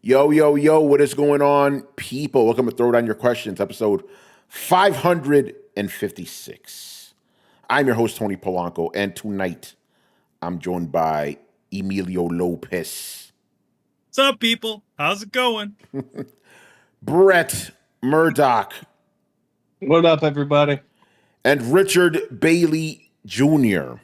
Yo, yo, yo, what is going on, people? Welcome to Throwdown Your Questions, episode 556. I'm your host, Tony Polanco, and tonight I'm joined by Emilio Lopez. What's up, people? How's it going? Brett Murdoch. What up, everybody? And Richard Bailey Jr.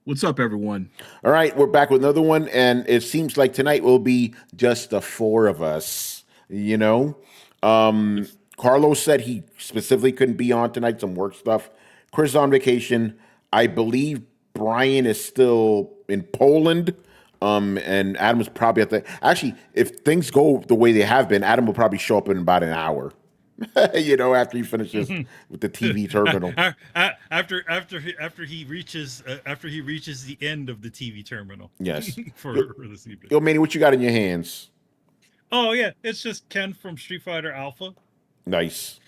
What's up, everyone? All right, we're back with another one, and it seems like tonight will be just the four of us, you know? Carlos said he specifically couldn't be on tonight, some work stuff. Chris is on vacation. I believe Brian is still in Poland, and Adam is probably at the... Actually, if things go the way they have been, Adam will probably show up in about an hour. You know, after he finishes with the TV terminal. After he reaches the end of the TV terminal. Yes. for this evening. Yo, Manny, what you got in your hands? Oh yeah, it's just Ken from Street Fighter Alpha. Nice.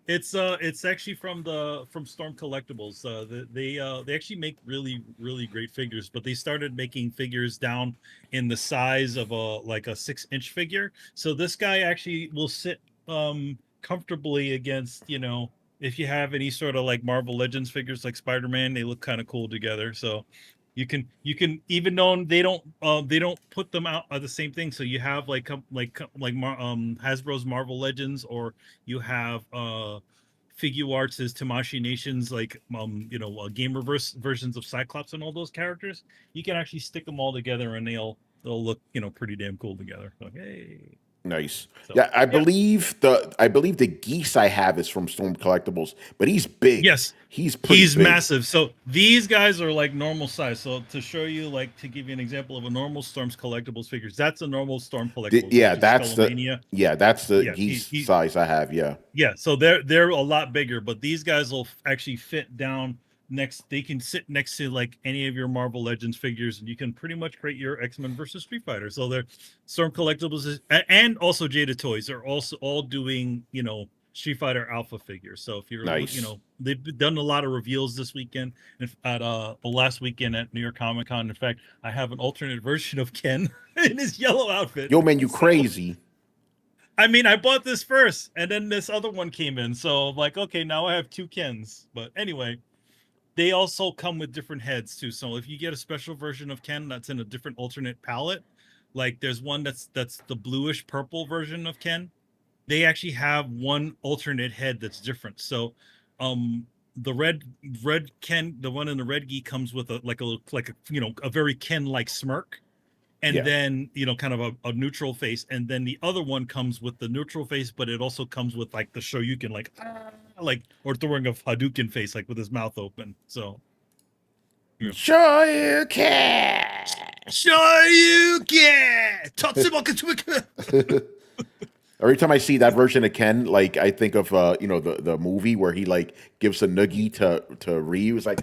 It's actually from Storm Collectibles. They actually make really great figures, but they started making figures down in the size of a 6-inch figure. So this guy actually will sit comfortably against, you know, if you have any sort of like Marvel Legends figures like Spider-Man, they look kind of cool together. So you can even though they don't put them out the same thing. So you have Hasbro's Marvel Legends, or you have Figuarts' Tamashii Nations, gamer versions of Cyclops and all those characters. You can actually stick them all together and they'll look, you know, pretty damn cool together. So, hey. Nice. So, yeah, I believe the geese I have is from Storm Collectibles, but he's big. Yes, he's big. Massive. So these guys are like normal size. So to show you, like, to give you an example of a normal Storm's Collectibles figures, that's a normal Storm Collectibles. That's the geese size I have. Yeah. Yeah. So they're a lot bigger, but these guys will actually fit down. They can sit next to like any of your Marvel Legends figures, and you can pretty much create your X-Men versus Street Fighter. So they're Storm Collectibles and also Jada Toys are also all doing, you know, Street Fighter Alpha figures. So if you're nice. You know, they've done a lot of reveals this weekend at the last weekend at New York Comic Con. In fact, I have an alternate version of Ken in his yellow outfit. Yo, man, you crazy. I mean, I bought this first, and then this other one came in. So like, okay, now I have two Kens. But anyway. They also come with different heads too. So if you get a special version of Ken that's in a different alternate palette, like there's one that's the bluish purple version of Ken, they actually have one alternate head that's different. So the red Ken, the one in the red gi, comes with a very Ken-like smirk. And then, you know, kind of a neutral face. And then the other one comes with the neutral face, but it also comes with like the Shoryuken, or throwing a Hadouken face, like with his mouth open. So, yeah. Shoryuken! Every time I see that version of Ken, like I think of the movie where he like gives a noogie to Ryu. It's like,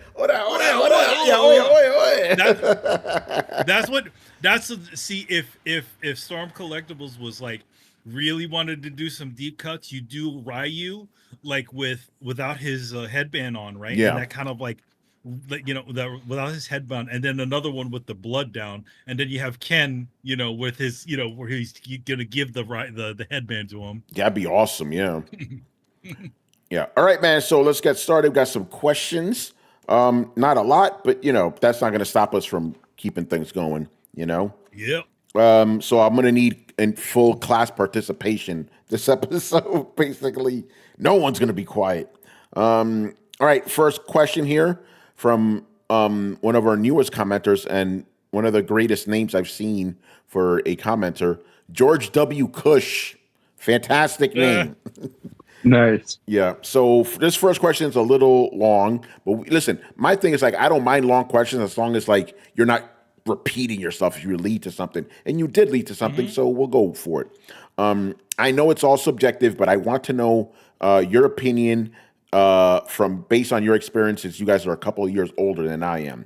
see if Storm Collectibles was like really wanted to do some deep cuts, you do Ryu like without his headband on, right? Yeah, and that kind of like, you know, that without his headband, and then another one with the blood down, and then you have Ken, you know, with his, you know, where he's gonna give the headband to him. That'd be awesome. Yeah. Yeah. All right, man. So let's get started. We've got some questions. Not a lot, but you know, that's not going to stop us from keeping things going. You know. Yep. So I'm going to need in full class participation this episode. Basically, no one's going to be quiet. All right. First question here from one of our newest commenters and one of the greatest names I've seen for a commenter, George W. Cush. Fantastic name. Nice. Yeah. So this first question is a little long, but listen, my thing is like, I don't mind long questions as long as like you're not repeating yourself if you lead to something, and you did lead to something. So we'll go for it. I know it's all subjective, but I want to know your opinion from based on your experiences. You guys are a couple of years older than I am.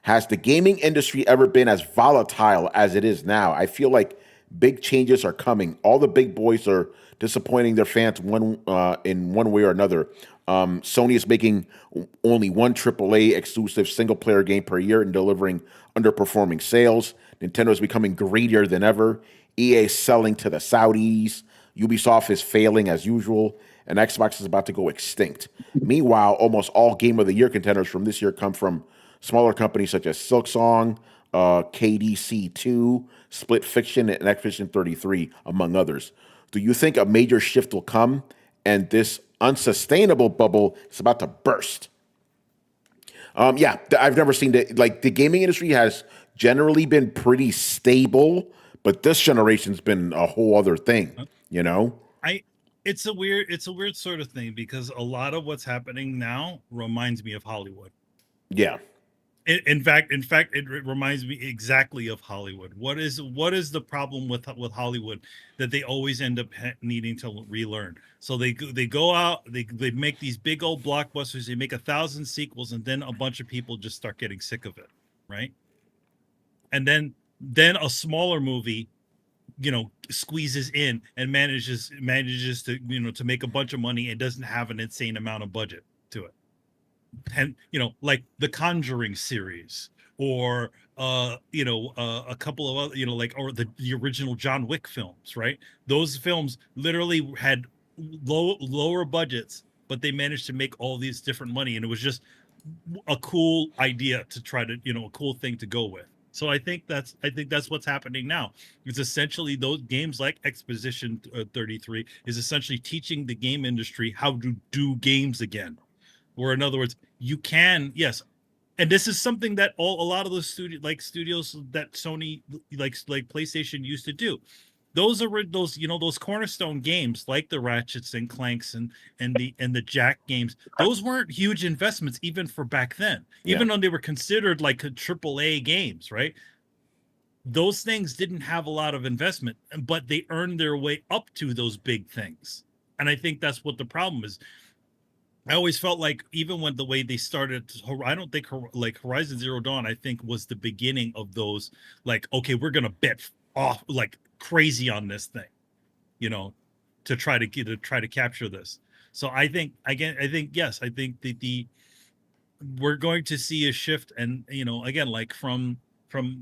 Has the gaming industry ever been as volatile as it is now? I feel like big changes are coming. All the big boys are disappointing their fans in one way or another. Sony is making only one AAA exclusive single-player game per year and delivering underperforming sales. Nintendo is becoming greedier than ever. EA selling to the Saudis. Ubisoft is failing as usual, and Xbox is about to go extinct. Meanwhile, almost all Game of the Year contenders from this year come from smaller companies such as Silksong, KDC2, Split Fiction, and Activision 33, among others. Do you think a major shift will come and this unsustainable bubble is about to burst? Yeah, I've never seen that. Like, the gaming industry has generally been pretty stable, but this generation's been a whole other thing, you know? It's a weird sort of thing, because a lot of what's happening now reminds me of Hollywood. Yeah. In fact, it reminds me exactly of Hollywood. What is the problem with Hollywood? That they always end up needing to relearn. So they go out, they make these big old blockbusters, they make 1,000 sequels, and then a bunch of people just start getting sick of it, right? And then a smaller movie, squeezes in and manages to to make a bunch of money and doesn't have an insane amount of budget to it. And like the Conjuring series, or a couple of other, or the original John Wick films, right? Those films literally had lower budgets, but they managed to make all these different money, and it was just a cool idea to try to, a cool thing to go with. So I think that's what's happening now. It's essentially those games like Exposition 33 is essentially teaching the game industry how to do games again. Or in other words, you can, yes, and this is something that a lot of those studios that Sony like PlayStation used to do. Those cornerstone games like the Ratchets and Clanks and the Jack games. Those weren't huge investments even for back then, even though they were considered like AAA games, right? Those things didn't have a lot of investment, but they earned their way up to those big things. And I think that's what the problem is. I always felt like, even when the way they started, I don't think like Horizon Zero Dawn, I think, was the beginning of those, like, okay, we're gonna bet off like crazy on this thing, to try to capture this. So I think yes, I think that we're going to see a shift, and again, like from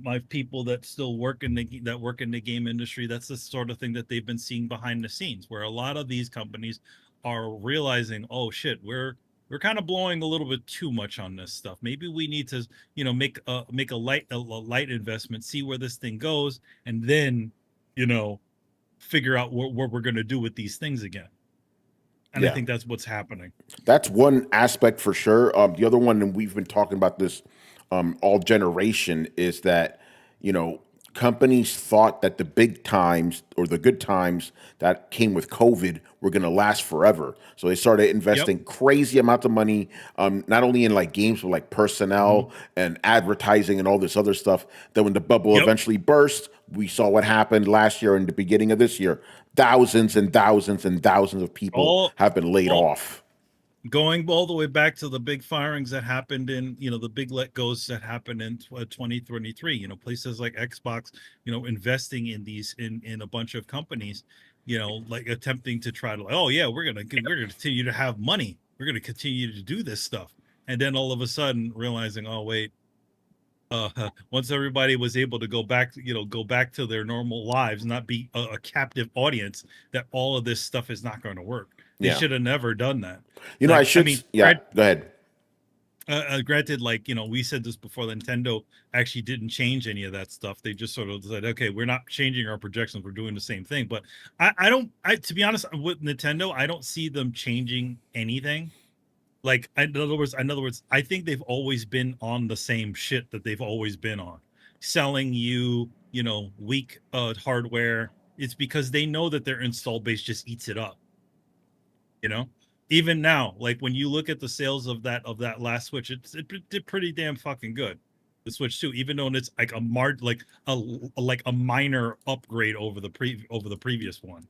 my people that still work in the game industry, that's the sort of thing that they've been seeing behind the scenes, where a lot of these companies are realizing, oh shit, we're kind of blowing a little bit too much on this stuff. Maybe we need to, make a light investment, see where this thing goes, and then, figure out what we're going to do with these things again. And I think that's what's happening. That's one aspect for sure. The other one, and we've been talking about this all generation, is that, companies thought that the big times or the good times that came with COVID were going to last forever. So they started investing crazy amounts of money, not only in like games, but like personnel and advertising and all this other stuff. Then when the bubble eventually burst, we saw what happened last year and the beginning of this year. Thousands and thousands and thousands of people have been laid off. Going all the way back to the big firings that happened in, the big let goes that happened in 2023, places like Xbox, investing in in a bunch of companies, like attempting to try to, oh yeah, we're going to continue to have money. We're going to continue to do this stuff. And then all of a sudden realizing, oh wait, once everybody was able to go back to their normal lives, not be a captive audience, that all of this stuff is not going to work. They should have never done that. Go ahead. Granted, like, we said this before, Nintendo actually didn't change any of that stuff. They just sort of said, okay, we're not changing our projections, we're doing the same thing. But to be honest, with Nintendo, I don't see them changing anything. Like, in other words, I think they've always been on the same shit that they've always been on, selling you, weak hardware. It's because they know that their install base just eats it up. Even now, like when you look at the sales of that last Switch, it did pretty damn fucking good. The Switch 2, even though it's like a minor upgrade over the previous one.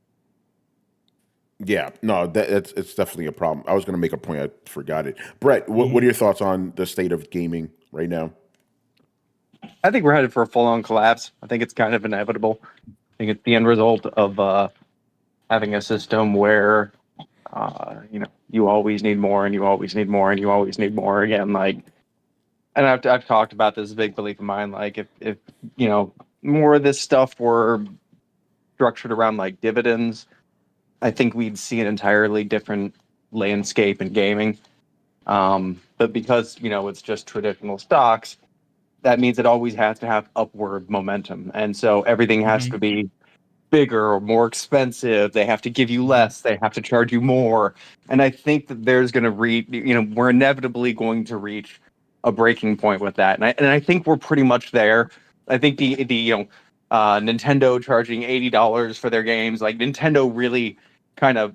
Yeah, no, it's definitely a problem. I was going to make a point, I forgot it. Brett, what are your thoughts on the state of gaming right now? I think we're headed for a full-on collapse. I think it's kind of inevitable. I think it's the end result of having a system where you always need more, and you always need more, and you always need more again. Like, and I've talked about this, big belief of mine. Like, if more of this stuff were structured around like dividends, I think we'd see an entirely different landscape in gaming. But because, it's just traditional stocks, that means it always has to have upward momentum. And so everything has to be bigger or more expensive. They have to give you less. They have to charge you more. And I think that there's going to we're inevitably going to reach a breaking point with that. And I think we're pretty much there. I think the Nintendo charging $80 for their games, like Nintendo really kind of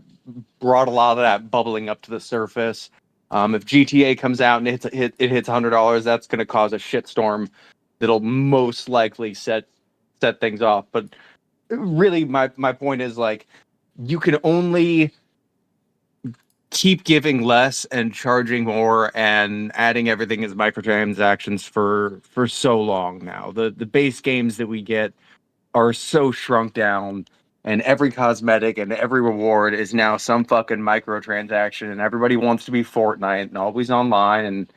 brought a lot of that bubbling up to the surface. If GTA comes out and it hits $100, that's going to cause a shitstorm that'll most likely set things off. But really, my point is, like, you can only keep giving less and charging more and adding everything as microtransactions for so long now. The base games that we get are so shrunk down, and every cosmetic and every reward is now some fucking microtransaction, and everybody wants to be Fortnite and always online and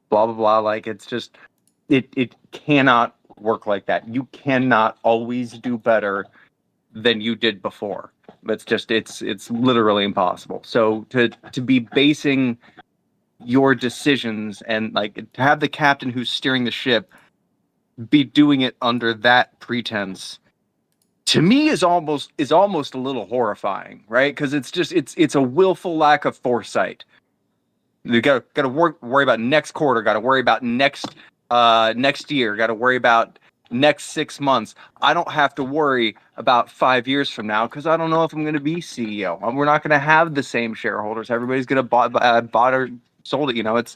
blah blah blah. Like, it's just it cannot work like that. You cannot always do better than you did before. It's literally impossible. So to be basing your decisions and, like, to have the captain who's steering the ship be doing it under that pretense, to me, is almost a little horrifying, right? Because it's a willful lack of foresight. You got to worry about next quarter, got to worry about next year, got to worry about next 6 months. I don't have to worry about 5 years from now because I don't know if I'm going to be CEO. We're not going to have the same shareholders. Everybody's going to bought or sold it.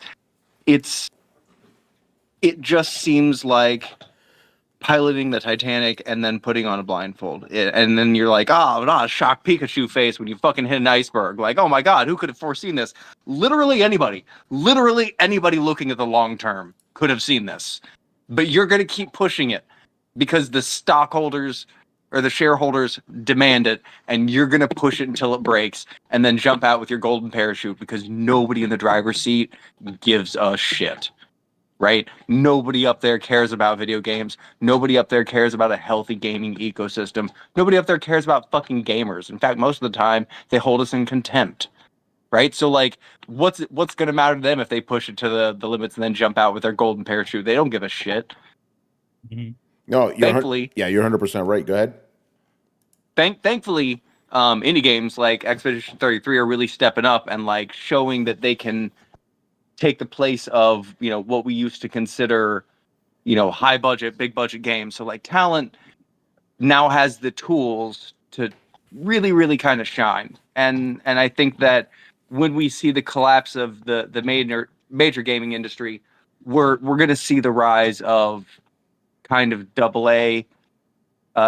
It just seems like piloting the Titanic and then putting on a blindfold. And then you're like, shock Pikachu face when you fucking hit an iceberg. Like, oh my God, who could have foreseen this? Literally anybody looking at the long term could have seen this. But you're going to keep pushing it because the stockholders or the shareholders demand it, and you're going to push it until it breaks and then jump out with your golden parachute because nobody in the driver's seat gives a shit. Right? Nobody up there cares about video games. Nobody up there cares about a healthy gaming ecosystem. Nobody up there cares about fucking gamers. In fact, most of the time, they hold us in contempt. Right? So, like, what's going to matter to them if they push it to the limits and then jump out with their golden parachute? They don't give a shit. Mm-hmm. No, thankfully, you're 100% right. Go ahead. Thankfully, indie games like Expedition 33 are really stepping up and, like, showing that they can take the place of, what we used to consider, high budget, big budget games. So, like, Talent now has the tools to really, really kind of shine. And I think that when we see the collapse of the major gaming industry, we're going to see the rise of kind of AA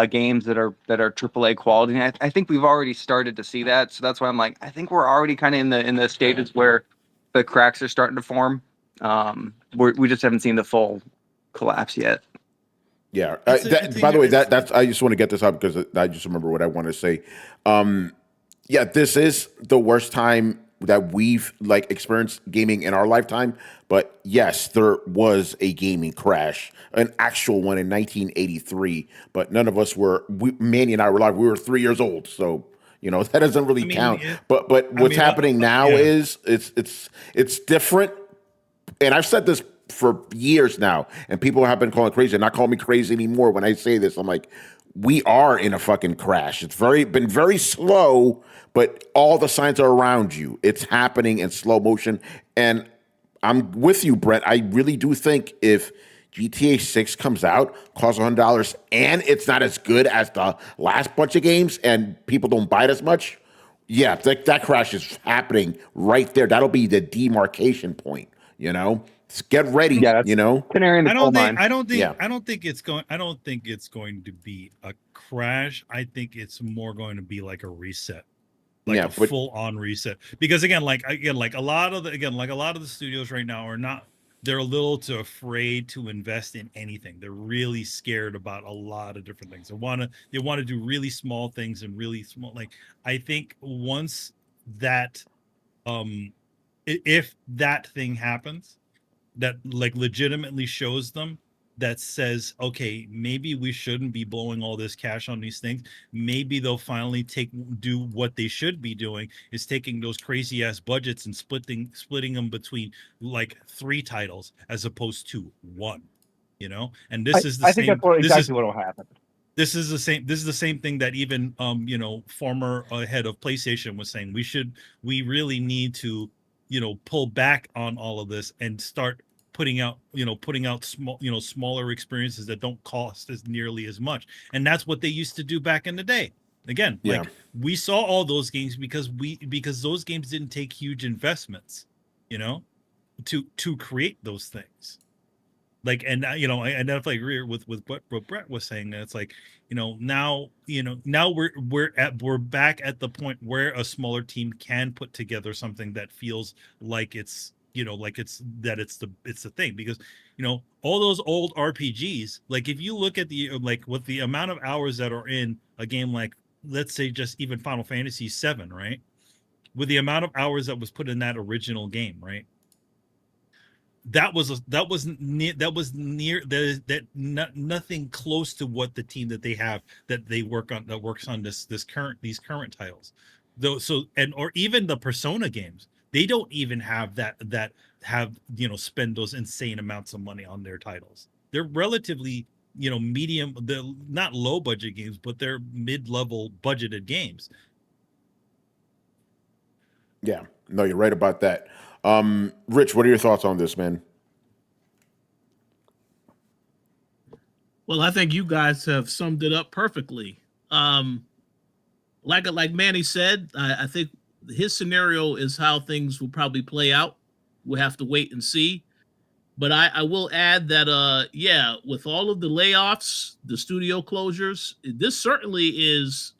games that are AAA quality. And I think we've already started to see that. So that's why I'm like, I think we're already kind of in the stages where the cracks are starting to form. We just haven't seen the full collapse yet. Yeah. By the way, that's I just want to get this up because I just remember what I want to say. Yeah, this is the worst time that we've experienced gaming in our lifetime. But yes, there was a gaming crash, an actual one in 1983. But none of us Manny and I were alive. We were 3 years old, so that doesn't really count. But what's happening now is it's different. And I've said this for years now, and people have been calling crazy. Not call me crazy anymore when I say this. I'm like, we are in a fucking crash. It's been very slow, but all the signs are around you. It's happening in slow motion. And I'm with you, Brett. I really do think if GTA 6 comes out, costs $100, and it's not as good as the last bunch of games, and people don't buy it as much, yeah, that crash is happening right there. That'll be the demarcation point. Get ready. Canary in the coal mine. I don't think it's going to be a crash. I think it's more going to be like a reset. Full on reset. Because again, a lot of the studios right now are not, they're a little too afraid to invest in anything. They're really scared about a lot of different things. They want to do really small things and really small, I think once that if that thing happens that legitimately shows them that says, okay, maybe we shouldn't be blowing all this cash on these things. Maybe they'll finally do what they should be doing, is taking those crazy ass budgets and splitting them between like 3 titles as opposed to 1. And this is the I same. think that's exactly what will happen. This is the same thing that even former head of PlayStation was saying. We really need to pull back on all of this and start putting out smaller experiences that don't cost as nearly as much. And that's what they used to do back in the day. Again, like we saw all those games because those games didn't take huge investments, to create those things. Like, and I definitely agree with what Brett was saying. That it's like, now we're back at the point where a smaller team can put together something that feels like it's the thing. Because all those old RPGs, like if you look at with the amount of hours that are in a game, like let's say just even Final Fantasy VII, right, with the amount of hours that was put in that original game, right, nothing close to what the team that they have that works on these current titles, though. Or even the Persona games, they don't even have that spend those insane amounts of money on their titles. They're relatively medium, they're not low budget games, but they're mid-level budgeted games. Yeah, no, you're right about that. Rich, what are your thoughts on this, man? Well, I think you guys have summed it up perfectly. Like Manny said, I think his scenario is how things will probably play out. We'll have to wait and see. But I will add that, with all of the layoffs, the studio closures, this certainly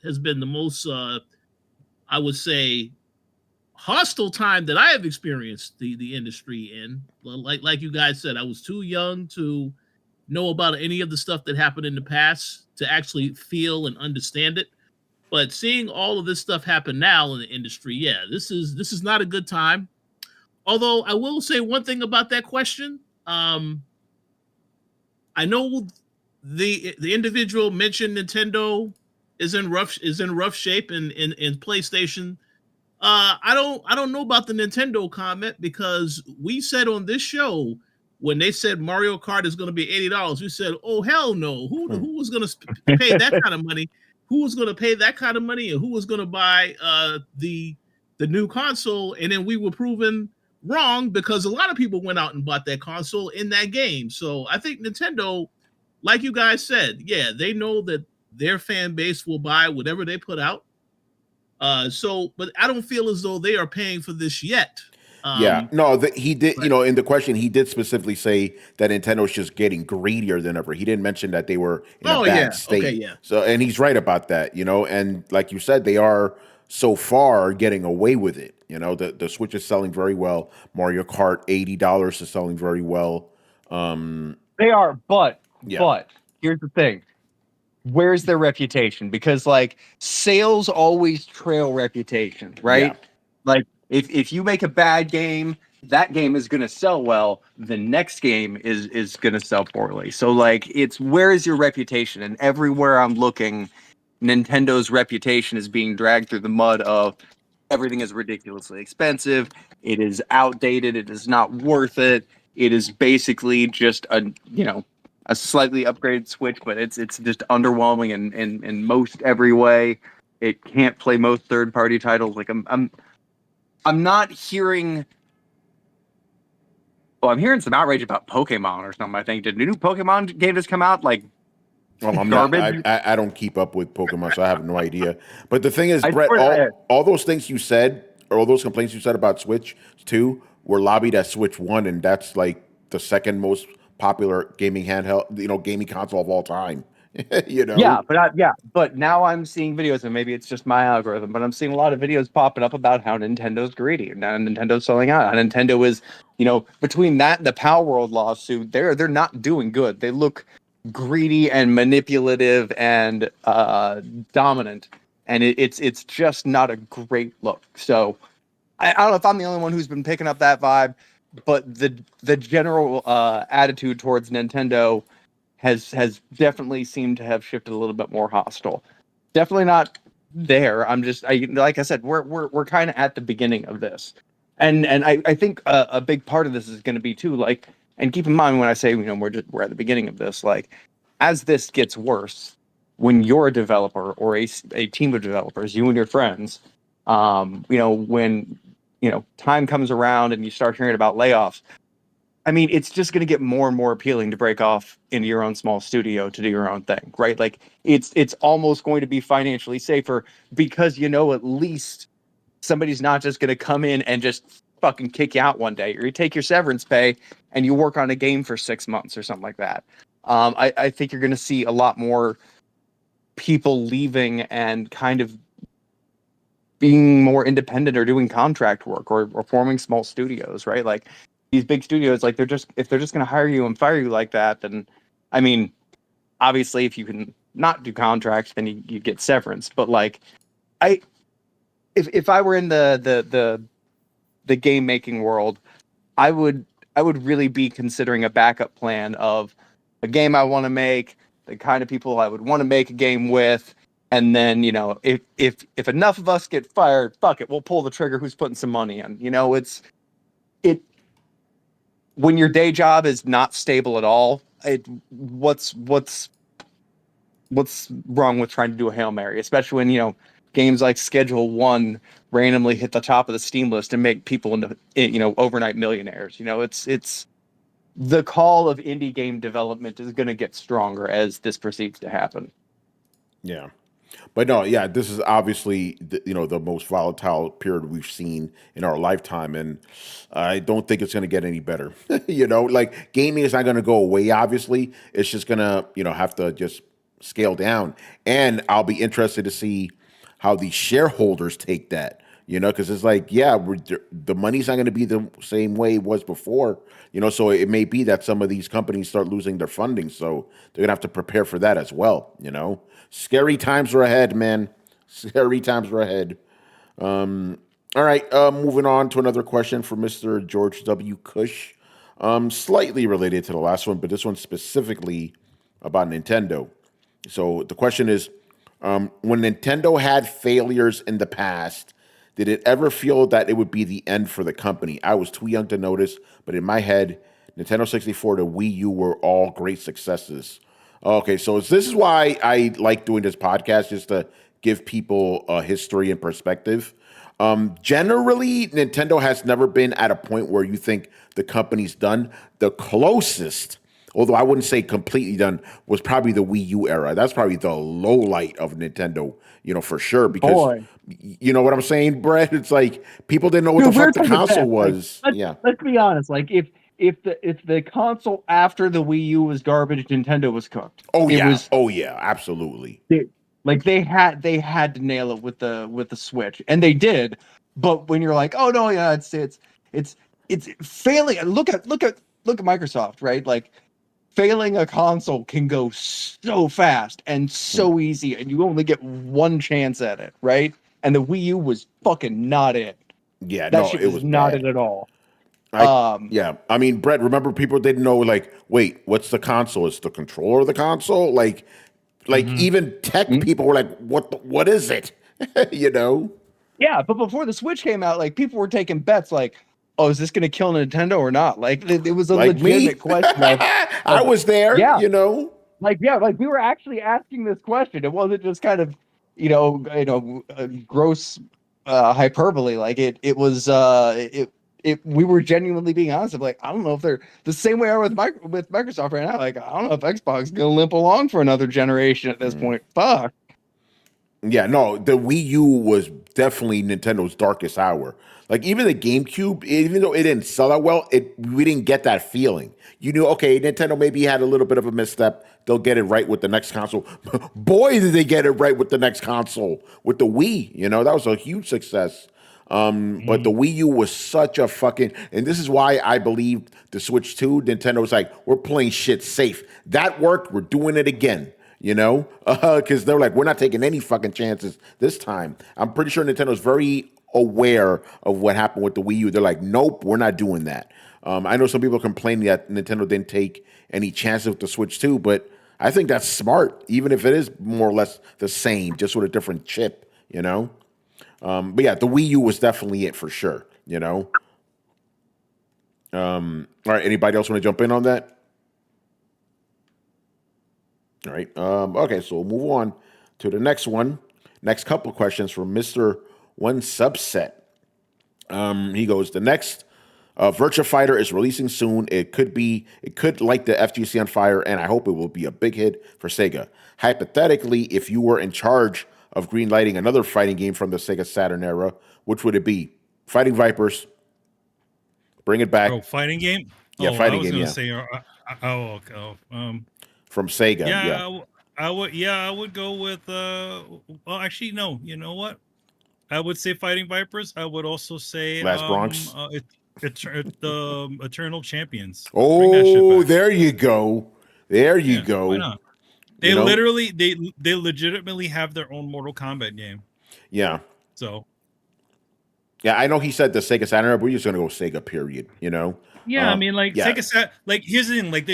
has been the most, I would say, hostile time that I have experienced the industry in. Like you guys said, I was too young to know about any of the stuff that happened in the past to actually feel and understand it. But seeing all of this stuff happen now in the industry, this is not a good time. Although I will say one thing about that question. I know the individual mentioned Nintendo is in rough shape in PlayStation. I don't know about the Nintendo comment, because we said on this show, when they said Mario Kart is going to be $80, we said, oh hell no, who was going to pay that kind of money? Who was going to pay that kind of money, and who was going to buy the new console? And then we were proven wrong, because a lot of people went out and bought that console in that game. So I think Nintendo, like you guys said, they know that their fan base will buy whatever they put out. But I don't feel as though they are paying for this yet. He did. In the question, he did specifically say that Nintendo's just getting greedier than ever. He didn't mention that they were in a bad state. Okay, yeah. So, and he's right about that. And like you said, they are so far getting away with it. The Switch is selling very well. Mario Kart $80 is selling very well. They are, but here's the thing. Where's their reputation? Because like sales always trail reputation, right? Yeah. Like if you make a bad game, that game is going to sell well. The next game is going to sell poorly. So like it's, where is your reputation? And everywhere I'm looking, Nintendo's reputation is being dragged through the mud of everything is ridiculously expensive. It is outdated. It is not worth it. It is basically just a slightly upgraded Switch, but it's just underwhelming in most every way. It can't play most third-party titles. Like I'm not hearing. Well, I'm hearing some outrage about Pokemon or something. I think, did the new Pokemon game just come out? Like, I'm garbage. I don't keep up with Pokemon, so I have no idea. But the thing is, Brett, swear all those things you said, or all those complaints you said about Switch 2 were lobbied at Switch 1, and that's like the second most popular gaming handheld, gaming console of all time. Yeah, but now I'm seeing videos, and maybe it's just my algorithm, but I'm seeing a lot of videos popping up about how Nintendo's greedy, and now Nintendo's selling out. How Nintendo is, between that and the Power World lawsuit, they're not doing good. They look greedy and manipulative and dominant, and it's just not a great look. So I don't know if I'm the only one who's been picking up that vibe, but the general attitude towards Nintendo has definitely seemed to have shifted a little bit more hostile. Definitely not there. Like I said, we're kind of at the beginning of this, and I think a big part of this is going to be too, like, and keep in mind when I say, you know, we're at the beginning of this, like, as this gets worse, when you're a developer or a team of developers, you and your friends, you know, when, you know, time comes around and you start hearing about layoffs, I mean, it's just going to get more and more appealing to break off into your own small studio to do your own thing, right? Like, it's almost going to be financially safer because, you know, at least somebody's not just going to come in and just fucking kick you out one day, or you take your severance pay and you work on a game for 6 months or something like that. I think you're going to see a lot more people leaving and kind of being more independent or doing contract work or forming small studios, right? Like, these big studios, like, if they're just going to hire you and fire you like that, then, I mean, obviously if you can not do contracts, then you get severance. But like, if I were in the game making world, I would really be considering a backup plan of a game I want to make, the kind of people I would want to make a game with, and then, you know, if enough of us get fired, fuck it, we'll pull the trigger. Who's putting some money in? You know, it when your day job is not stable at all, what's wrong with trying to do a Hail Mary, especially when, you know, games like Schedule 1 randomly hit the top of the Steam list and make people into, you know, overnight millionaires. You know, it's the call of indie game development is going to get stronger as this proceeds to happen. Yeah. But no, yeah, this is obviously the most volatile period we've seen in our lifetime, and I don't think it's going to get any better. You know, like, gaming is not going to go away. Obviously, it's just going to have to just scale down, and I'll be interested to see how the shareholders take that. You know, because it's like, yeah, the money's not going to be the same way it was before. You know, so it may be that some of these companies start losing their funding, so they're going to have to prepare for that as well. You know. Scary times are ahead, man. Scary times are ahead. All right, moving on to another question from Mr. George W. Cush. Slightly related to the last one, but this one specifically about Nintendo. So the question is, when Nintendo had failures in the past, did it ever feel that it would be the end for the company? I was too young to notice, but in my head, Nintendo 64 to Wii U were all great successes. Okay, so this is why I like doing this podcast, just to give people a history and perspective. Generally, Nintendo has never been at a point where you think the company's done. The closest, although I wouldn't say completely done, was probably the Wii U era. That's probably the low light of Nintendo, for sure. Because you know what I'm saying, Brett? It's like people didn't know what the fuck the console was. Like, let's be honest. Like, if the console after the Wii U was garbage, Nintendo was cooked. Oh yeah, absolutely. They had to nail it with the Switch, and they did. But when you're like, oh no, yeah, it's failing. Look at Microsoft, right? Like, failing a console can go so fast and so easy, and you only get one chance at it, right? And the Wii U was fucking not it. Yeah, that shit was not bad. It at all. Yeah, I mean, Brett, remember people didn't know, like, wait, what's the console? Is the controller of the console? Like even tech people were like, what is it? You know? Yeah, but before the Switch came out, like, people were taking bets, like, oh, is this going to kill Nintendo or not? Like, it was a legitimate question. I was there, yeah. Like, we were actually asking this question. It wasn't just kind of, gross hyperbole. Like, it was we were genuinely being honest. Like, I don't know if they're the same way I with Microsoft right now. Like, I don't know if Xbox is gonna limp along for another generation at this point. Fuck. Yeah, no, the Wii U was definitely Nintendo's darkest hour. Like, even the GameCube, even though it didn't sell that well, we didn't get that feeling. You knew, okay, Nintendo maybe had a little bit of a misstep. They'll get it right with the next console. Boy, did they get it right with the next console, with the Wii. That was a huge success. But the Wii U was such a fucking, and this is why I believe the Switch 2, Nintendo was like, we're playing shit safe. That worked, we're doing it again, because they're like, we're not taking any fucking chances this time. I'm pretty sure Nintendo's very aware of what happened with the Wii U. They're like, nope, we're not doing that. I know some people complaining that Nintendo didn't take any chances with the Switch 2, but I think that's smart, even if it is more or less the same, just with a different chip, you know? But yeah, the Wii U was definitely it for sure, you know? All right, anybody else want to jump in on that? All right. Okay, so we'll move on to the next one. Next couple questions from Mr. One Subset. He goes, the next Virtua Fighter is releasing soon. It could light the FGC on fire, and I hope it will be a big hit for Sega. Hypothetically, if you were in charge of greenlighting another fighting game from the Sega Saturn era, which would it be? Fighting Vipers. Bring it back. Oh, fighting game. Yeah, fighting game. I was going to say, from Sega. Yeah, I would. Yeah, I would go with. Well, actually, no. You know what? I would say Fighting Vipers. I would also say Last Bronx. The Eternal Champions. Oh, there you go. There you go. Why not? They literally, they legitimately have their own Mortal Kombat game. Yeah. So. Yeah, I know he said the Sega Saturn, but we're just gonna go Sega. Period. You know. Yeah, I mean, like Sega. Like, here's the thing. Like,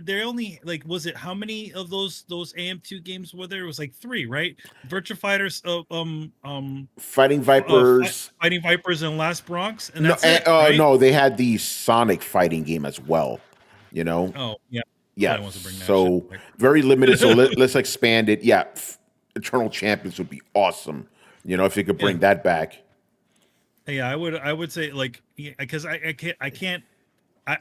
they're only like, was it how many of those AM2 games were there? It was like 3, right? Virtua Fighters, Fighting Vipers, Fighting Vipers, and Last Bronx, and that's it, right? No, they had the Sonic fighting game as well. You know. Oh yeah. Yeah. So very limited. So let's expand it. Yeah, Eternal Champions would be awesome. You know, if you could bring that back. Yeah, I would say, like, because I can't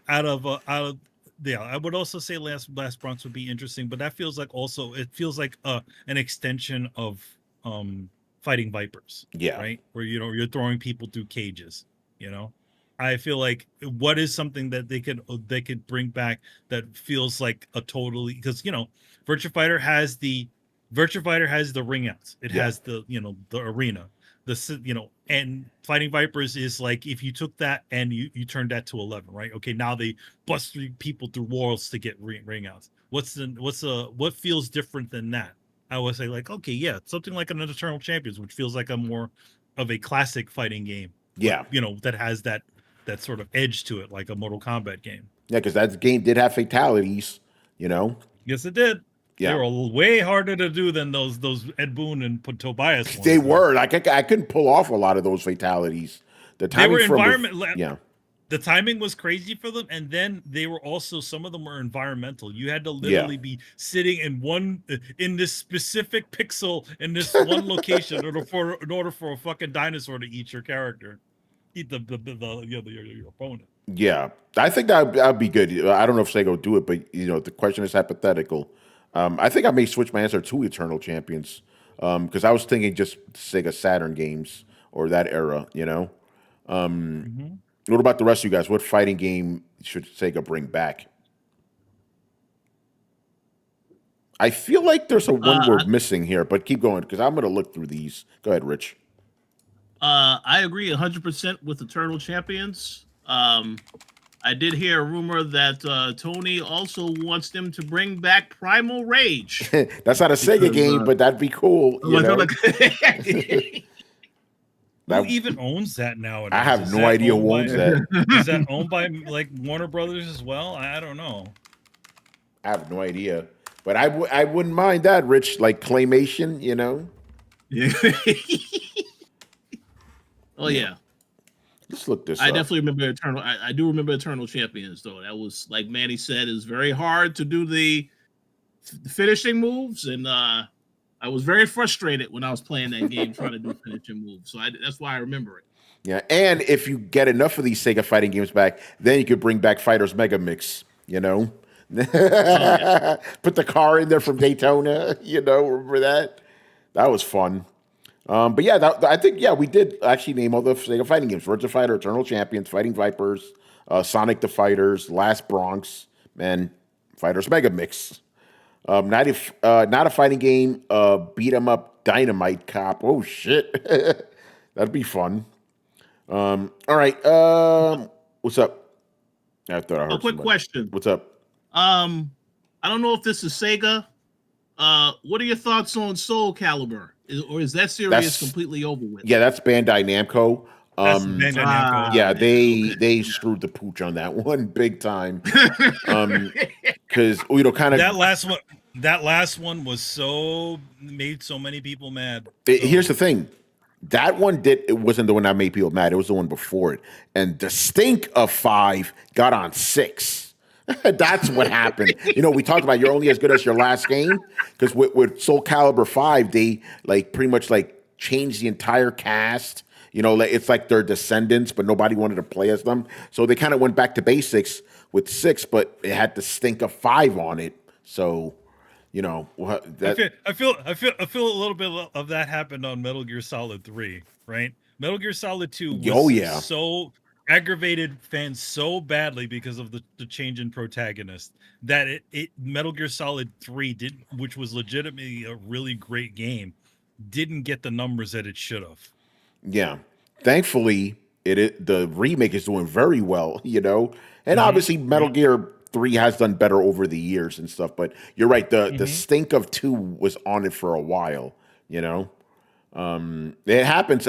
out of I would also say Last Bronx would be interesting, but that feels like an extension of Fighting Vipers. Yeah. Right? Where you're throwing people through cages, you know? I feel like what is something that they could bring back that feels like a totally, because Virtua Fighter has the ring outs. It has the the arena. And Fighting Vipers is like, if you took that and you turned that to 11, right? Okay, now they bust people through walls to get ring outs. What feels different than that? I would say, like, okay, yeah, something like an Eternal Champions, which feels like a more of a classic fighting game. Yeah, that has that sort of edge to it, like a Mortal Kombat game. Yeah, because that game did have fatalities. Yes, it did. Yeah. They were way harder to do than those Ed Boon and Tobias ones. They were. I couldn't pull off a lot of those fatalities. The timing The timing was crazy for them, and then they were also, some of them were environmental. You had to literally be sitting in this specific pixel in this one location in order for a fucking dinosaur to eat your character, eat your opponent. Yeah, I think that'd be good. I don't know if Sega will do it, but the question is hypothetical. I think I may switch my answer to Eternal Champions because I was thinking just Sega Saturn games or that era. What about the rest of you guys? What fighting game should Sega bring back? I feel like there's one we're missing here, but keep going because I'm going to look through these. Go ahead, Rich. I agree 100% with Eternal Champions. I did hear a rumor that Tony also wants them to bring back Primal Rage. That's not a Sega game, but that'd be cool. Who even owns that nowadays? I have no idea who owns that. Is that owned by like Warner Brothers as well? I don't know. I have no idea, but I wouldn't mind that, Rich. Like claymation, Yeah. Oh yeah. Let's look this I up. definitely remember Eternal. I do remember Eternal Champions, though. That was, like Manny said, is very hard to do the finishing moves, and I was very frustrated when I was playing that game trying to do finishing moves. So that's why I remember it. Yeah, and if you get enough of these Sega fighting games back, then you could bring back Fighters Mega Mix. Put the car in there from Daytona. Remember that? That was fun. But yeah, I think we did actually name all the Sega fighting games: Virtua Fighter, Eternal Champions, Fighting Vipers, Sonic the Fighters, Last Bronx, and Fighters Mega Mix. Not a fighting game. Beat 'em up, Dynamite Cop. Oh shit, that'd be fun. All right. What's up? I thought I heard a quick question. What's up? I don't know if this is Sega What are your thoughts on Soul Calibur? Or is that series That's- completely over with? Yeah, that's Bandai Namco. That's Bandai Namco. Yeah, okay. they screwed the pooch on that one big time. Because kind of that last one was made so many people mad. here's the thing. That one it wasn't the one that made people mad. It was the one before it. And the stink of 5 got on 6. That's what happened. We talked about you're only as good as your last game. Because with Soul Calibur 5, they pretty much changed the entire cast. It's like their descendants, but nobody wanted to play as them. So they kind of went back to basics with 6, but it had the stink of 5 on it. So that I feel a little bit of that happened on Metal Gear Solid 3, right? Metal Gear Solid 2 was so aggravated fans so badly because of the change in protagonist that Metal Gear Solid 3 which was legitimately a really great game, didn't get the numbers that it should have. Yeah. Thankfully, the remake is doing very well, and obviously Metal Gear 3 has done better over the years and stuff. But you're right, the stink of 2 was on it for a while. It happens.